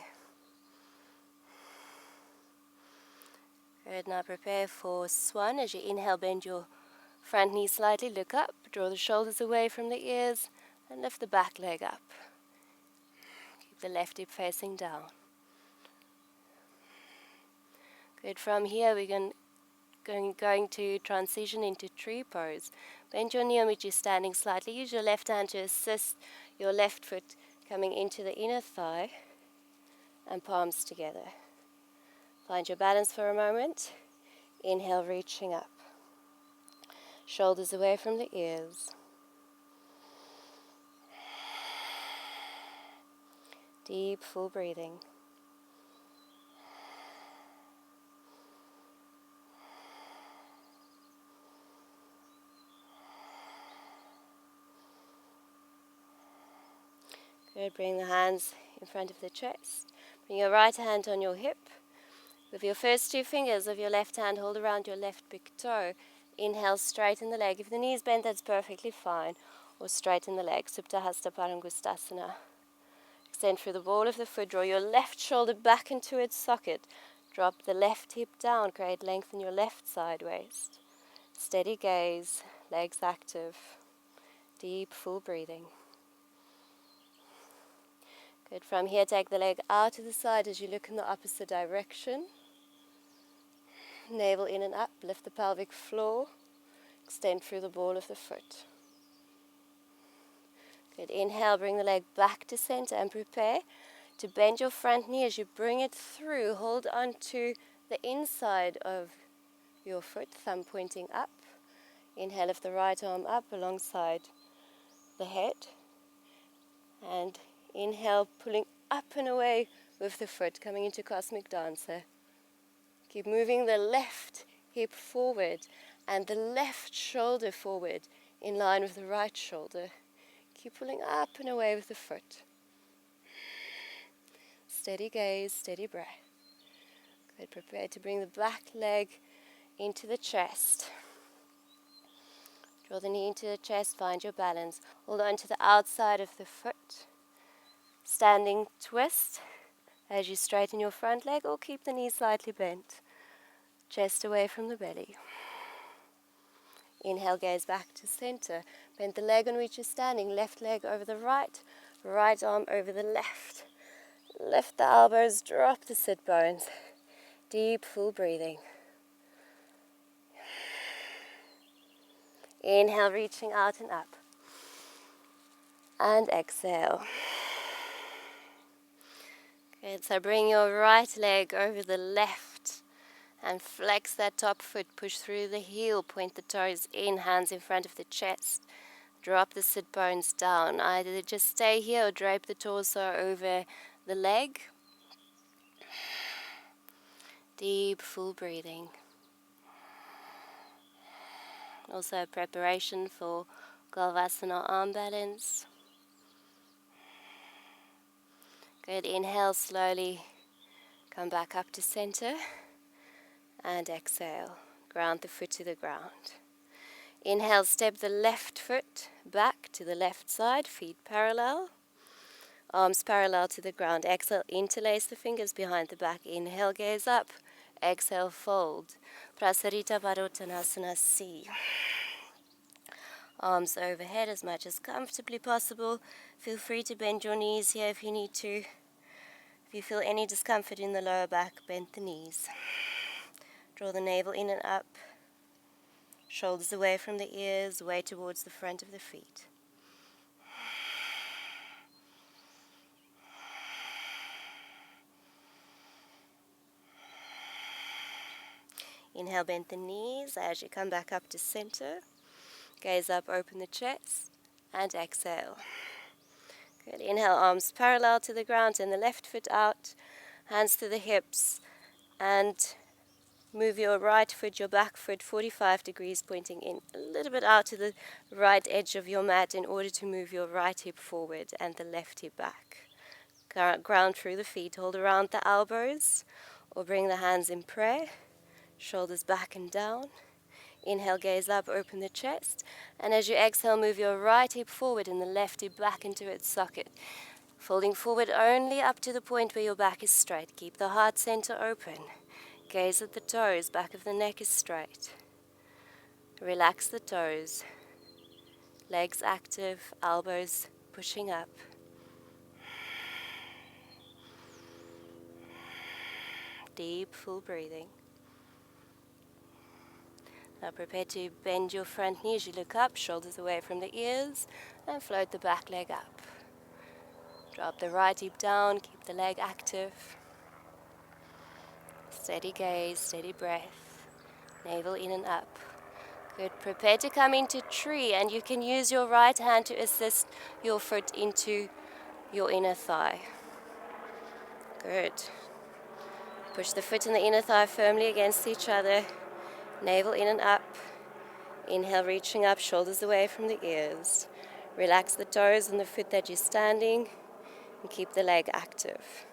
Good, now prepare for Swan. As you inhale, bend your Front knee slightly look up, draw the shoulders away from the ears, and lift the back leg up. Keep the left hip facing down. Good. From here we're going to transition into tree pose. Bend your knee on which you're standing slightly. Use your left hand to assist your left foot coming into the inner thigh and palms together. Find your balance for a moment. Inhale, reaching up. Shoulders away from the ears. Deep, full breathing. Good. Bring the hands in front of the chest. Bring your right hand on your hip. With your first two fingers of your left hand, hold around your left big toe. Inhale, straighten the leg. If the knees bend, that's perfectly fine. Or straighten the leg. Subta, Hasta, Parangustasana. Extend through the ball of the foot. Draw your left shoulder back into its socket. Drop the left hip down. Create length in your left side waist. Steady gaze. Legs active. Deep, full breathing. Good. From here, take the leg out to the side as you look in the opposite direction. Navel in and up. Lift the pelvic floor. Extend through the ball of the foot. Good. Inhale, bring the leg back to center and prepare to bend your front knee as you bring it through. Hold on to the inside of your foot, thumb pointing up. Inhale, lift the right arm up alongside the head. And inhale, pulling up and away with the foot, coming into Cosmic Dancer. Keep moving the left hip forward and the left shoulder forward in line with the right shoulder. Keep pulling up and away with the foot. Steady gaze, steady breath. Good. Prepare to bring the back leg into the chest. Draw the knee into the chest, find your balance. Hold on to the outside of the foot. Standing twist as you straighten your front leg, or keep the knee slightly bent. Chest away from the belly. Inhale, gaze back to center. Bend the leg on which you're standing, left leg over the right, right arm over the left. Lift the elbows, drop the sit bones. Deep, full breathing. Inhale, reaching out and up. And exhale. Good, so bring your right leg over the left and flex that top foot, push through the heel, point the toes in, hands in front of the chest. Drop the sit bones down. Either just stay here or drape the torso over the leg. Deep, full breathing. Also preparation for Galvasana arm balance. Good. Inhale slowly. Come back up to center. And exhale. Ground the foot to the ground. Inhale, step the left foot back to the left side. Feet parallel. Arms parallel to the ground. Exhale, interlace the fingers behind the back. Inhale, gaze up. Exhale, fold. Prasarita Utkatasana C. Arms overhead as much as comfortably possible. Feel free to bend your knees here if you need to. If you feel any discomfort in the lower back, bend the knees. Draw the navel in and up. Shoulders away from the ears, weight towards the front of the feet. Inhale, bend the knees as you come back up to center. Gaze up, open the chest, and exhale. Good. Inhale, arms parallel to the ground and the left foot out, hands to the hips, and move your right foot, your back foot 45 degrees, pointing in a little bit out to the right edge of your mat in order to move your right hip forward and the left hip back. Ground through the feet, hold around the elbows, or bring the hands in prayer, shoulders back and down. Inhale, gaze up, open the chest, and as you exhale, move your right hip forward and the left hip back into its socket. Folding forward only up to the point where your back is straight. Keep the heart center open. Gaze at the toes, back of the neck is straight. Relax the toes. Legs active, elbows pushing up. Deep, full breathing. Now prepare to bend your front knee as you look up, shoulders away from the ears, and float the back leg up. Drop the right hip down, keep the leg active. Steady gaze, steady breath. Navel in and up. Good. Prepare to come into tree, and you can use your right hand to assist your foot into your inner thigh. Good. Push the foot and the inner thigh firmly against each other. Navel in and up. Inhale, reaching up, shoulders away from the ears. Relax the toes and the foot that you're standing, and keep the leg active.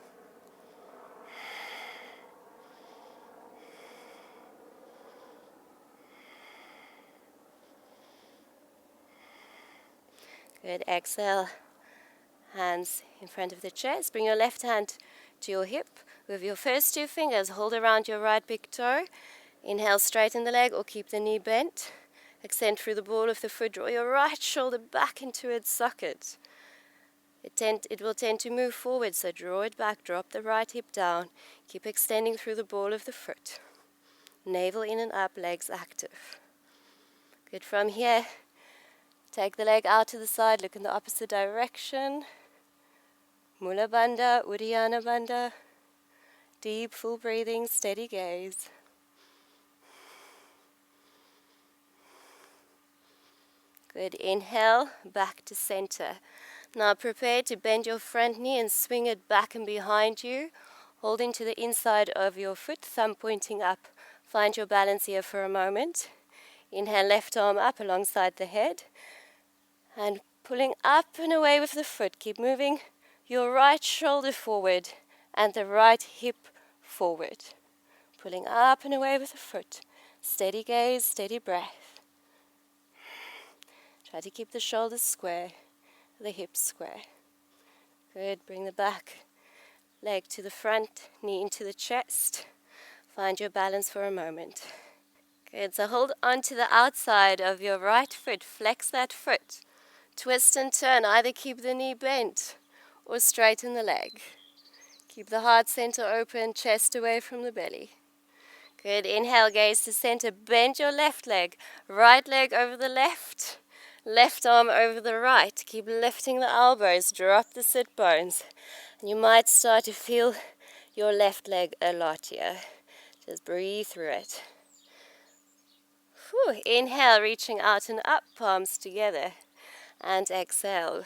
Good. Exhale. Hands in front of the chest. Bring your left hand to your hip. With your first two fingers, hold around your right big toe. Inhale, straighten the leg or keep the knee bent. Extend through the ball of the foot. Draw your right shoulder back into its socket. It will tend to move forward, so draw it back. Drop the right hip down. Keep extending through the ball of the foot. Navel in and up, legs active. Good. From here, take the leg out to the side. Look in the opposite direction. Mula Bandha, Uddiyana Bandha. Deep, full breathing, steady gaze. Good. Inhale, back to center. Now prepare to bend your front knee and swing it back and behind you, holding to the inside of your foot, thumb pointing up. Find your balance here for a moment. Inhale, left arm up alongside the head. And pulling up and away with the foot. Keep moving your right shoulder forward and the right hip forward. Pulling up and away with the foot. Steady gaze, steady breath. Try to keep the shoulders square, the hips square. Good. Bring the back leg to the front, knee into the chest. Find your balance for a moment. Good. So hold on to the outside of your right foot. Flex that foot. Twist and turn. Either keep the knee bent or straighten the leg. Keep the heart center open, chest away from the belly. Good. Inhale, gaze to center. Bend your left leg. Right leg over the left. Left arm over the right. Keep lifting the elbows. Drop the sit bones. And you might start to feel your left leg a lot here. Just breathe through it. Whew. Inhale, reaching out and up, palms together. And exhale.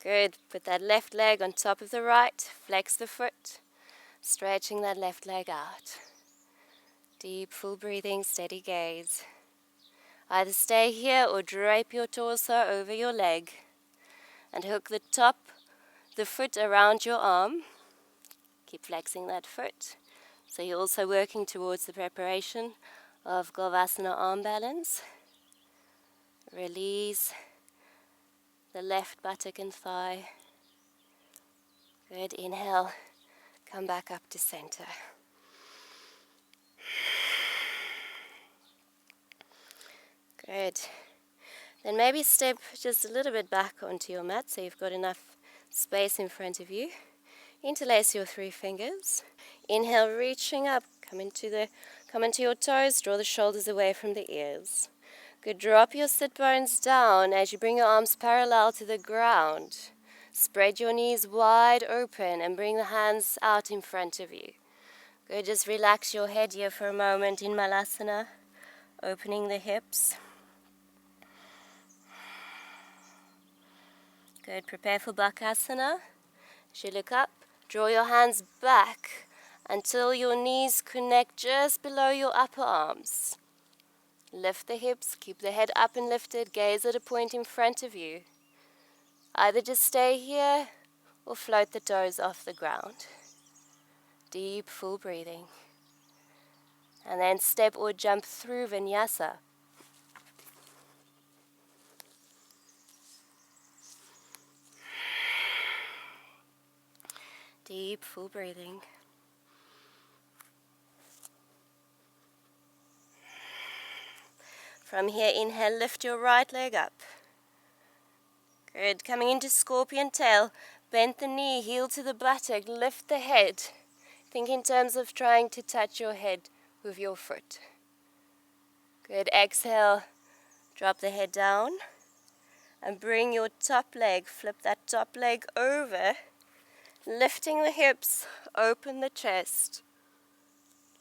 Good. Put that left leg on top of the right. Flex the foot. Stretching that left leg out. Deep, full breathing, steady gaze. Either stay here or drape your torso over your leg. And hook the top, the foot around your arm. Keep flexing that foot. So you're also working towards the preparation of Gavasana arm balance. Release the left buttock and thigh. Good. Inhale. Come back up to center. Good. Then maybe step just a little bit back onto your mat so you've got enough space in front of you. Interlace your 3 fingers. Inhale, reaching up. Come into your toes. Draw the shoulders away from the ears. Good. Drop your sit bones down as you bring your arms parallel to the ground. Spread your knees wide open and bring the hands out in front of you. Good. Just relax your head here for a moment in Malasana, opening the hips. Good. Prepare for Bakasana. As you look up, draw your hands back until your knees connect just below your upper arms. Lift the hips, keep the head up and lifted, gaze at a point in front of you. Either just stay here or float the toes off the ground. Deep, full breathing. And then step or jump through Vinyasa. Deep, full breathing. From here, inhale, lift your right leg up. Good. Coming into scorpion tail, bend the knee, heel to the buttock, lift the head. Think in terms of trying to touch your head with your foot. Good. Exhale, drop the head down and bring your top leg, flip that top leg over, lifting the hips, open the chest.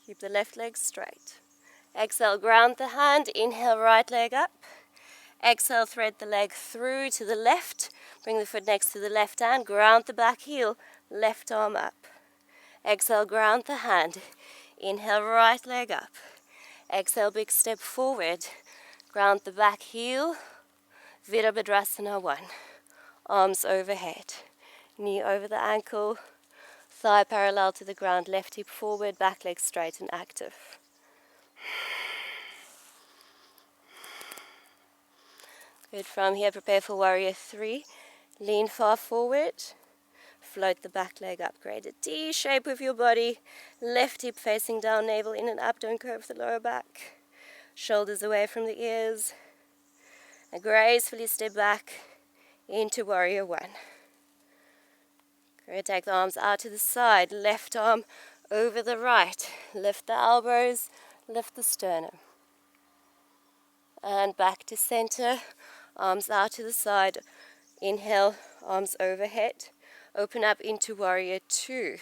Keep the left leg straight. Exhale, ground the hand, inhale, right leg up. Exhale, thread the leg through to the left, bring the foot next to the left hand, ground the back heel, left arm up. Exhale, ground the hand, inhale, right leg up. Exhale, big step forward, ground the back heel, Veerabhadrasana One. Arms overhead, knee over the ankle, thigh parallel to the ground, left hip forward, back leg straight and active. Good. From here, prepare for warrior 3. Lean far forward, float the back leg up. Create a D shape with your body, left hip facing down, navel in and up, don't curve the lower back. Shoulders away from the ears. And gracefully step back into warrior 1. Great. Take the arms out to the side, left arm over the right. Lift the elbows, lift the sternum. And back to center, arms out to the side. Inhale, arms overhead. Open up into warrior 2.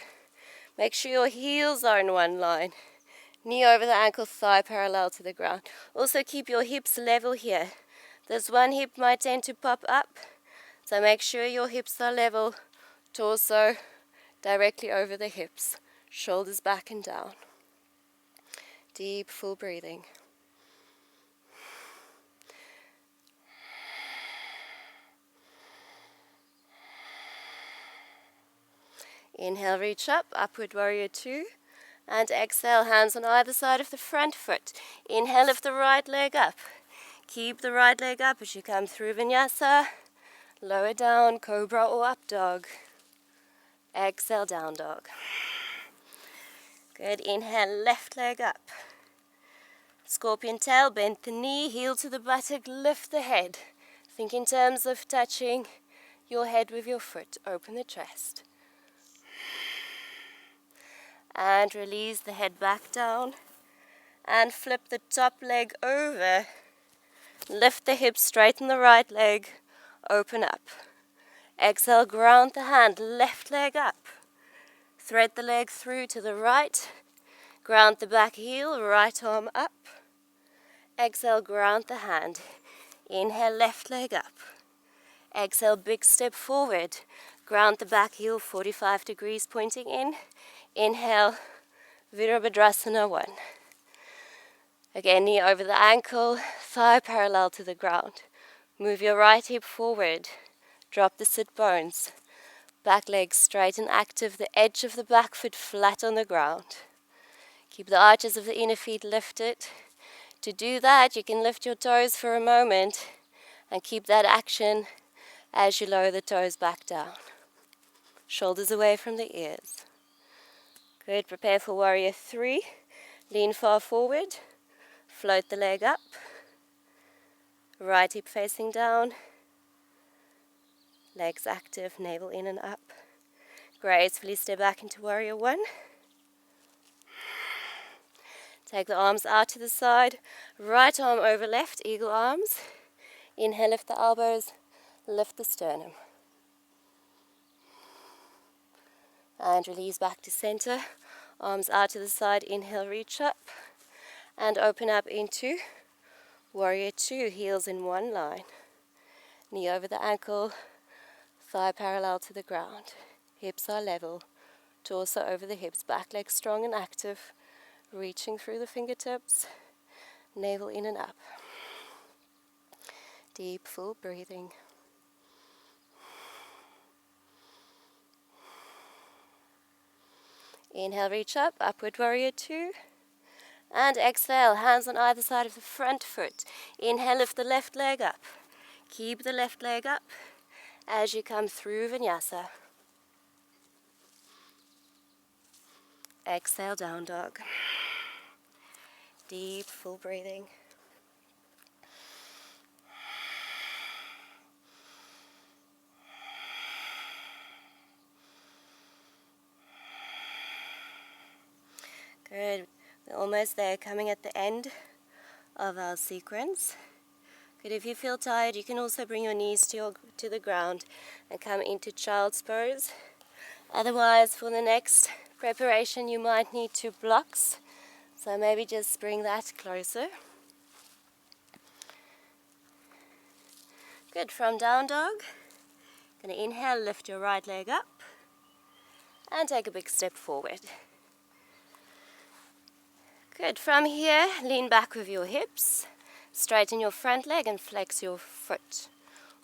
Make sure your heels are in one line. Knee over the ankle, thigh parallel to the ground. Also keep your hips level here. This one hip might tend to pop up, so make sure your hips are level. Torso directly over the hips. Shoulders back and down. Deep, full breathing. Inhale, reach up, upward warrior 2. And exhale, hands on either side of the front foot. Inhale, lift the right leg up. Keep the right leg up as you come through vinyasa. Lower down, cobra or up dog. Exhale, down dog. Good. Inhale, left leg up. Scorpion tail, bend the knee, heel to the buttock, lift the head. Think in terms of touching your head with your foot. Open the chest. And release the head back down. And flip the top leg over. Lift the hips, straighten the right leg. Open up. Exhale, ground the hand, left leg up. Thread the leg through to the right. Ground the back heel, right arm up. Exhale, ground the hand. Inhale, left leg up. Exhale, big step forward. Ground the back heel, 45 degrees pointing in. Inhale, Veerabhadrasana One. Again, knee over the ankle, thigh parallel to the ground. Move your right hip forward. Drop the sit bones. Back leg straight and active, the edge of the back foot flat on the ground. Keep the arches of the inner feet lifted. To do that, you can lift your toes for a moment and keep that action as you lower the toes back down. Shoulders away from the ears. Good. Prepare for warrior 3. Lean far forward. Float the leg up. Right hip facing down. Legs active, navel in and up. Gracefully step back into warrior 1. Take the arms out to the side. Right arm over left, eagle arms. Inhale, lift the elbows, lift the sternum. And release back to center. Arms out to the side, inhale, reach up. And open up into warrior 2, heels in one line. Knee over the ankle, thigh parallel to the ground. Hips are level, torso over the hips, back leg strong and active. Reaching through the fingertips, navel in and up. Deep, full breathing. Inhale, reach up, upward warrior 2. And exhale, hands on either side of the front foot. Inhale, lift the left leg up. Keep the left leg up as you come through vinyasa. Exhale, down dog. Deep, full breathing. Good. We're almost there, coming at the end of our sequence. Good. If you feel tired, you can also bring your knees to the ground and come into child's pose. Otherwise, for the next preparation, you might need 2 blocks. So maybe just bring that closer. Good. From down dog, going to inhale, lift your right leg up and take a big step forward. Good. From here, lean back with your hips, straighten your front leg and flex your foot,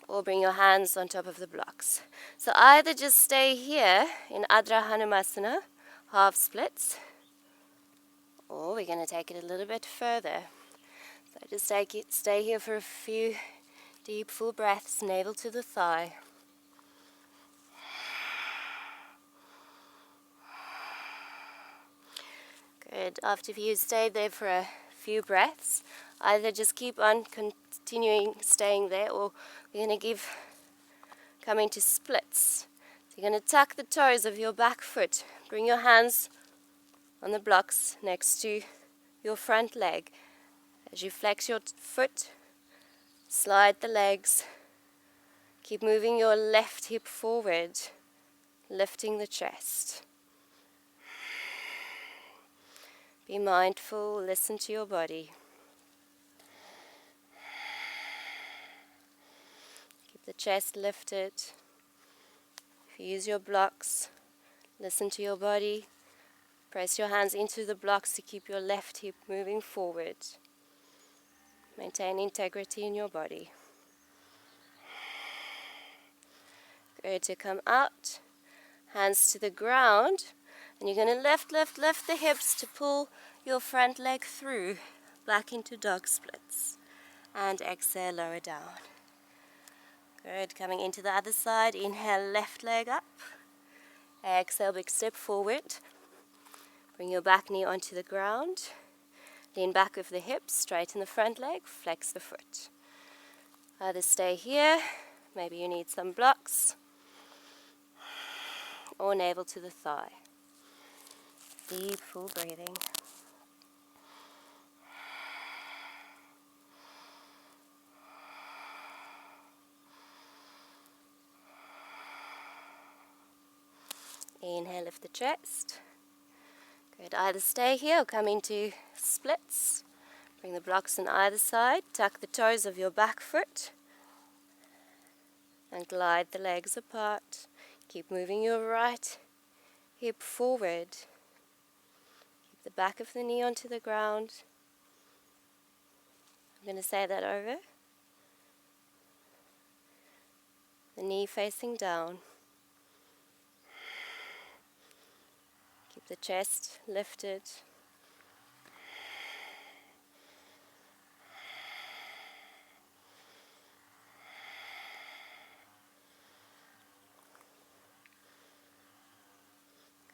or bring your hands on top of the blocks. So either just stay here in Adha Hanumasana, half splits, or we're going to take it a little bit further. So just stay here for a few deep full breaths, navel to the thigh. Good. After you stayed there for a few breaths, either just keep on continuing staying there, or we're going to come into splits. So you're going to tuck the toes of your back foot. Bring your hands on the blocks next to your front leg. As you flex your foot, slide the legs. Keep moving your left hip forward, lifting the chest. Be mindful, listen to your body. Keep the chest lifted. If you use your blocks, listen to your body. Press your hands into the blocks to keep your left hip moving forward. Maintain integrity in your body. Good. To come out, hands to the ground, and you're going to lift the hips to pull your front leg through, back into dog splits. And exhale, lower down. Good. Coming into the other side, inhale, left leg up. Exhale, big step forward. Bring your back knee onto the ground. Lean back with the hips, straighten the front leg, flex the foot. Either stay here, maybe you need some blocks, or navel to the thigh. Deep, full breathing. Inhale, lift the chest. Good. Either stay here or come into splits. Bring the blocks on either side. Tuck the toes of your back foot and glide the legs apart. Keep moving your right hip forward. Keep the back of the knee onto the ground. I'm going to say that over. The knee facing down. Keep the chest lifted.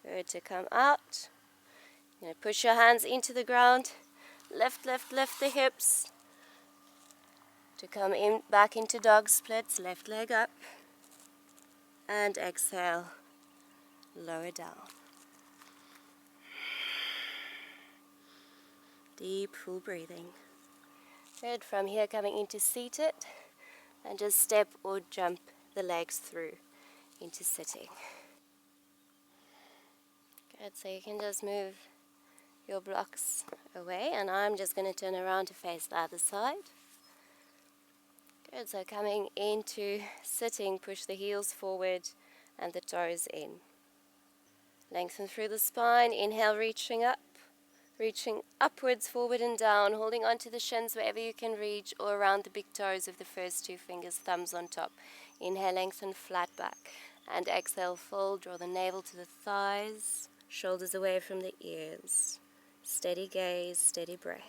Good. To come out. You're going to push your hands into the ground. Lift the hips. To come in back into dog splits, left leg up. And exhale, lower down. Deep, full breathing. Good. From here, coming into seated, and just step or jump the legs through into sitting. Good. So you can just move your blocks away, and I'm just going to turn around to face the other side. Good. So coming into sitting, push the heels forward and the toes in. Lengthen through the spine. Inhale, reaching up. Reaching upwards, forward and down, holding onto the shins wherever you can reach, or around the big toes with the first 2 fingers, thumbs on top. Inhale, lengthen, flat back. And exhale, fold, draw the navel to the thighs, shoulders away from the ears. Steady gaze, steady breath.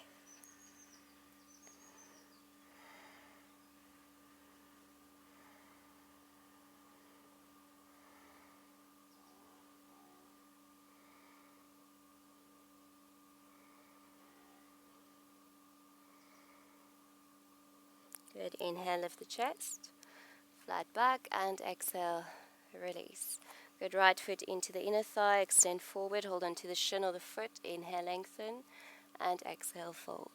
Good. Inhale, lift the chest, flat back, and exhale, release. Good, right foot into the inner thigh, extend forward, hold on to the shin or the foot, inhale, lengthen, and exhale, fold.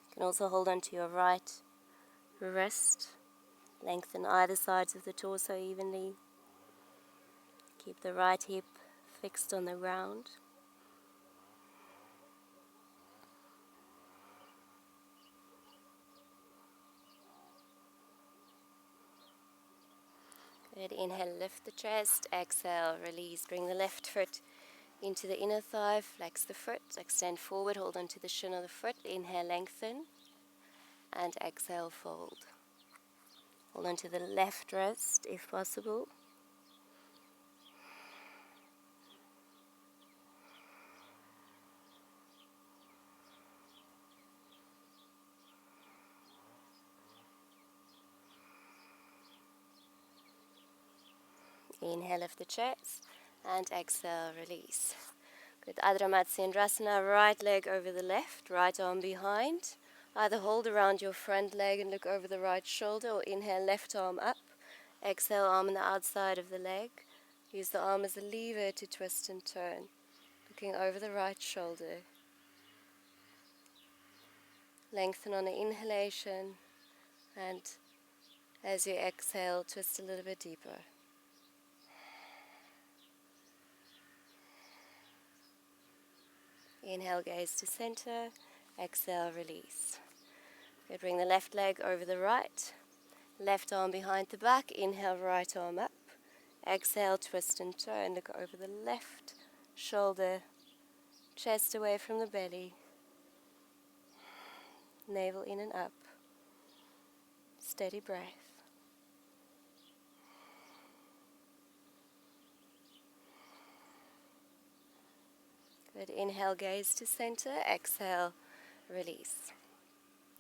You can also hold on to your right wrist, lengthen either sides of the torso evenly. Keep the right hip fixed on the ground. Good, inhale, lift the chest, exhale, release. Bring the left foot into the inner thigh, flex the foot, extend forward, hold on to the shin of the foot, inhale, lengthen, and exhale, fold. Hold on to the left wrist if possible. Inhale, lift the chest, and exhale, release. Good, Adho Chandrasana, right leg over the left, right arm behind. Either hold around your front leg and look over the right shoulder, or inhale, left arm up. Exhale, arm on the outside of the leg. Use the arm as a lever to twist and turn. Looking over the right shoulder. Lengthen on the inhalation, and as you exhale, twist a little bit deeper. Inhale, gaze to center. Exhale, release. Good, bring the left leg over the right. Left arm behind the back. Inhale, right arm up. Exhale, twist and turn. Look over the left shoulder. Chest away from the belly. Navel in and up. Steady breath. Good, inhale, gaze to center. Exhale, release.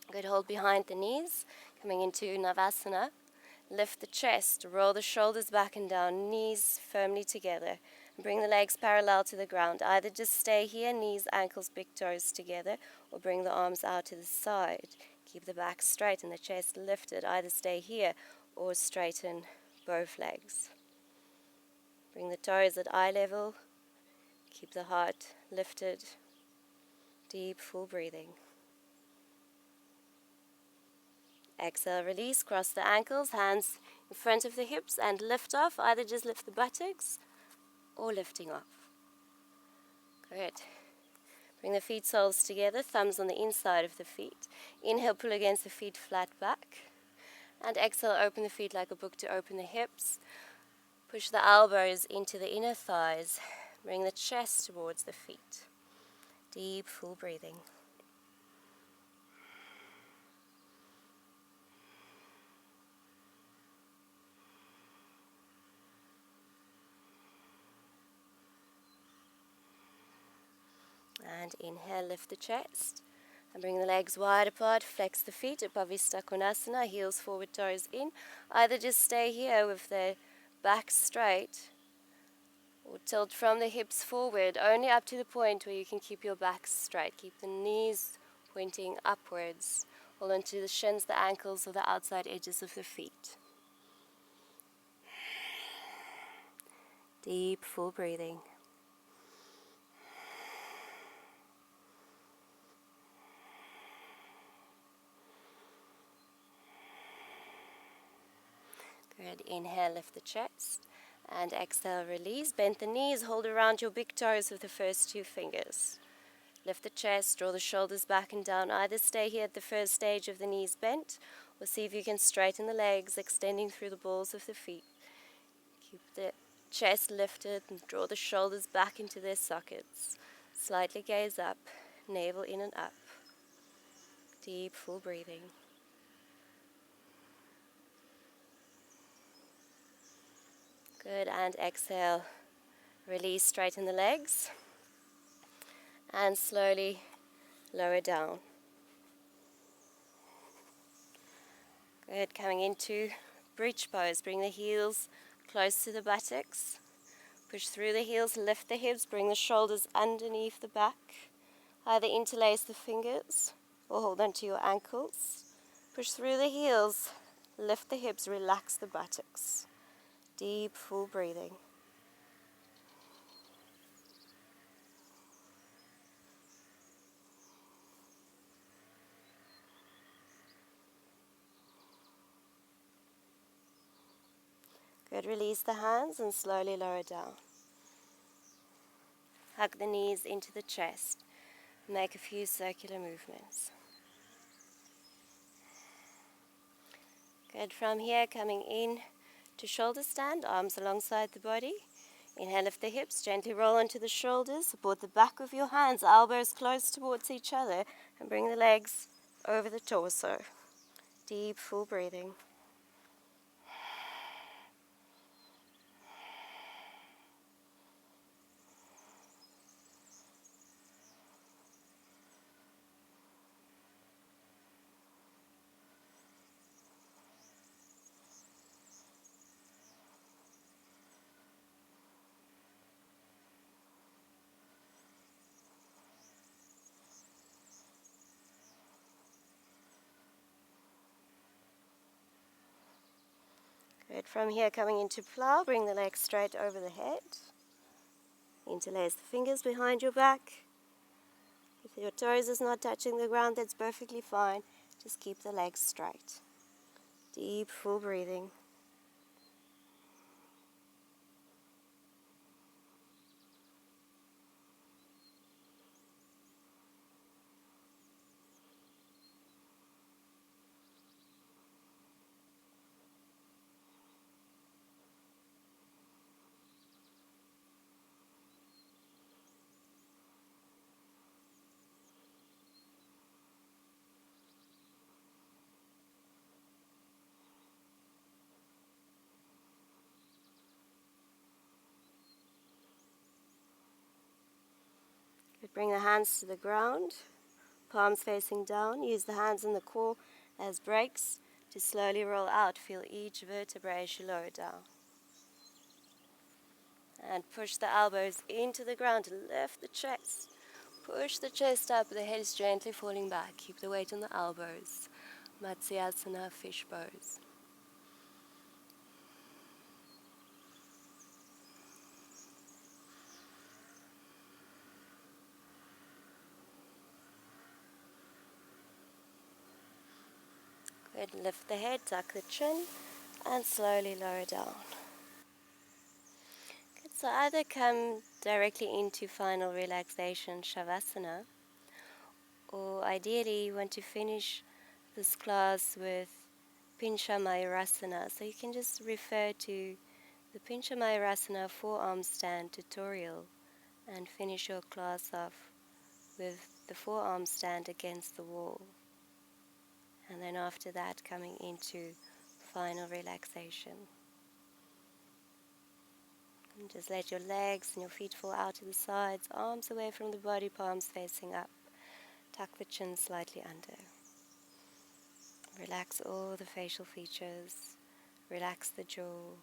Good, hold behind the knees. Coming into Navasana. Lift the chest, roll the shoulders back and down, knees firmly together. And bring the legs parallel to the ground. Either just stay here, knees, ankles, big toes together, or bring the arms out to the side. Keep the back straight and the chest lifted. Either stay here or straighten both legs. Bring the toes at eye level. Keep the heart lifted. Deep, full breathing. Exhale, release, cross the ankles, hands in front of the hips, and lift off. Either just lift the buttocks or lifting off. Good. Bring the feet soles together, thumbs on the inside of the feet. Inhale, pull against the feet, flat back. And exhale, open the feet like a book to open the hips. Push the elbows into the inner thighs. Bring the chest towards the feet. Deep, full breathing. And inhale, lift the chest. And bring the legs wide apart, flex the feet, Upavista Konasana, heels forward, toes in. Either just stay here with the back straight, or tilt from the hips forward, only up to the point where you can keep your back straight. Keep the knees pointing upwards. Hold on to the shins, the ankles, or the outside edges of the feet. Deep, full breathing. Good. Inhale, lift the chest. And exhale, release. Bend the knees, hold around your big toes with the first two fingers. Lift the chest, draw the shoulders back and down. Either stay here at the first stage of the knees bent, or see if you can straighten the legs, extending through the balls of the feet. Keep the chest lifted and draw the shoulders back into their sockets. Slightly gaze up, navel in and up. Deep, full breathing. Good, and exhale. Release, straighten the legs. And slowly lower down. Good, coming into bridge pose. Bring the heels close to the buttocks. Push through the heels, lift the hips, bring the shoulders underneath the back. Either interlace the fingers or hold onto your ankles. Push through the heels, lift the hips, relax the buttocks. Deep, full breathing. Good, release the hands and slowly lower down. Hug the knees into the chest. Make a few circular movements. Good, from here coming in to shoulder stand, arms alongside the body. Inhale, lift the hips, gently roll onto the shoulders, support the back with your hands, elbows close towards each other, and bring the legs over the torso. Deep, full breathing. Good, from here coming into plow, bring the legs straight over the head. Interlace the fingers behind your back. If your toes is not touching the ground, that's perfectly fine. Just keep the legs straight. Deep, full breathing. Good, bring the hands to the ground, palms facing down. Use the hands in the core as brakes to slowly roll out. Feel each vertebrae as you lower down. And push the elbows into the ground to lift the chest. Push the chest up, the head is gently falling back. Keep the weight on the elbows. Matsyasana, fish pose. Good, lift the head, tuck the chin, and slowly lower down. Good, so either come directly into final relaxation, Shavasana, or ideally you want to finish this class with Pincha Mayurasana. So you can just refer to the Pincha Mayurasana forearm stand tutorial and finish your class off with the forearm stand against the wall. And then after that coming into final relaxation. And just let your legs and your feet fall out to the sides, arms away from the body, palms facing up. Tuck the chin slightly under. Relax all the facial features. Relax the jaw.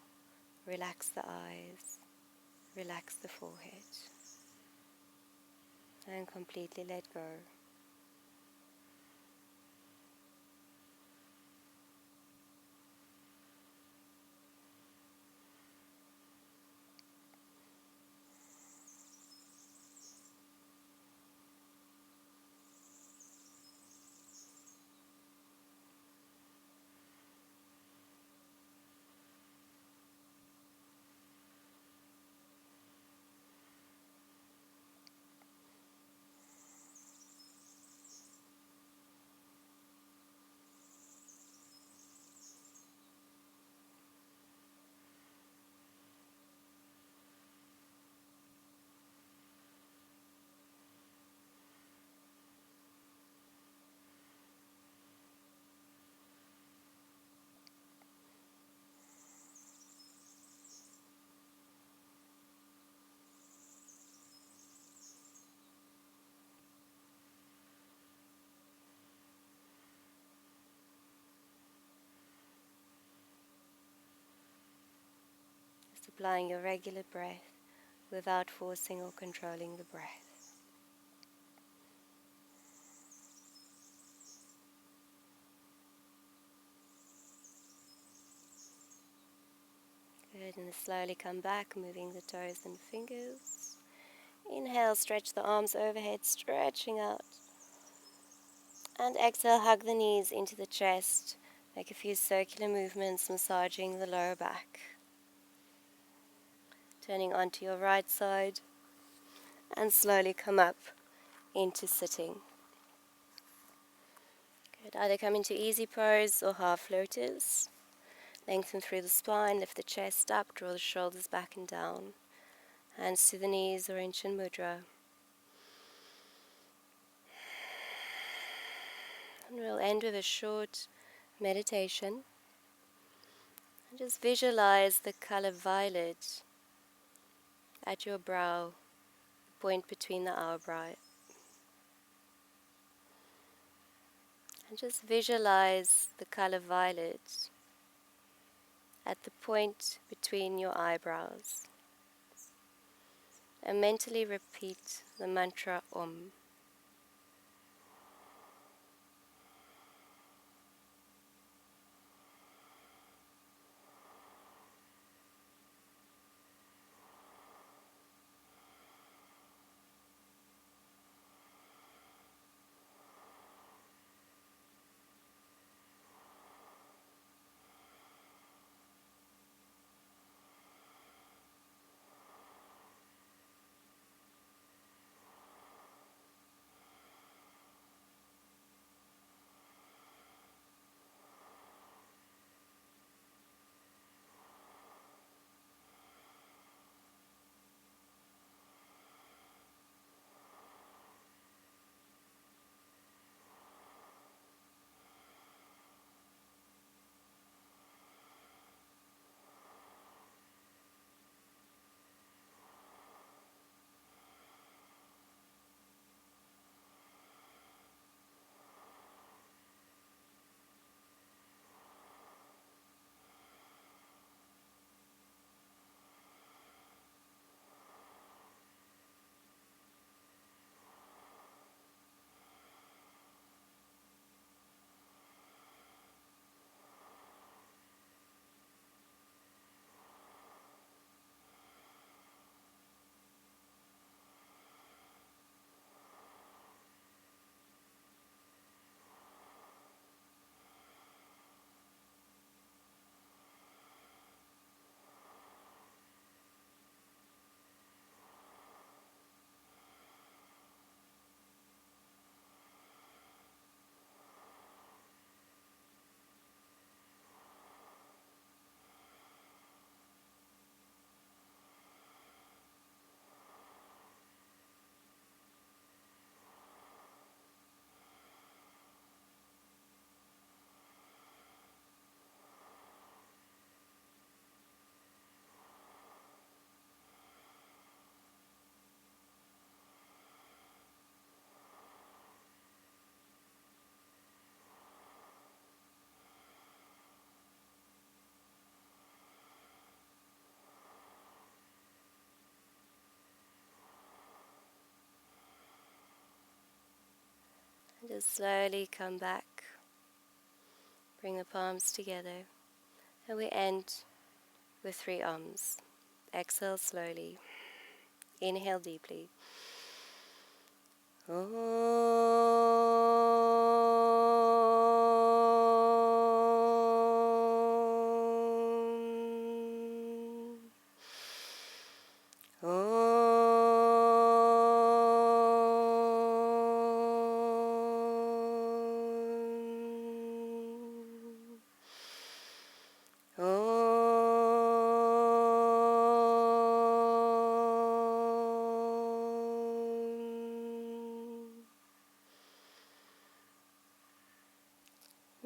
Relax the eyes. Relax the forehead. And completely let go. Just applying your regular breath without forcing or controlling the breath. Good, and slowly come back, moving the toes and fingers. Inhale, stretch the arms overhead, stretching out. And exhale, hug the knees into the chest. Make a few circular movements, massaging the lower back. Turning onto your right side and slowly come up into sitting. Good. Either come into easy pose or half floaters. Lengthen through the spine, lift the chest up, draw the shoulders back and down. Hands to the knees or in Vishnu Mudra. And we'll end with a short meditation. And just visualize the color violet at your brow, point between the eyebrow. And just visualize the color violet at the point between your eyebrows. And mentally repeat the mantra Om. And just slowly come back. Bring the palms together. And we end with 3 arms. Exhale slowly. Inhale deeply.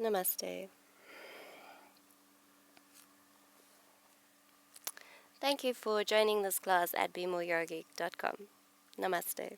Namaste. Thank you for joining this class at bemoreyogic.com. Namaste.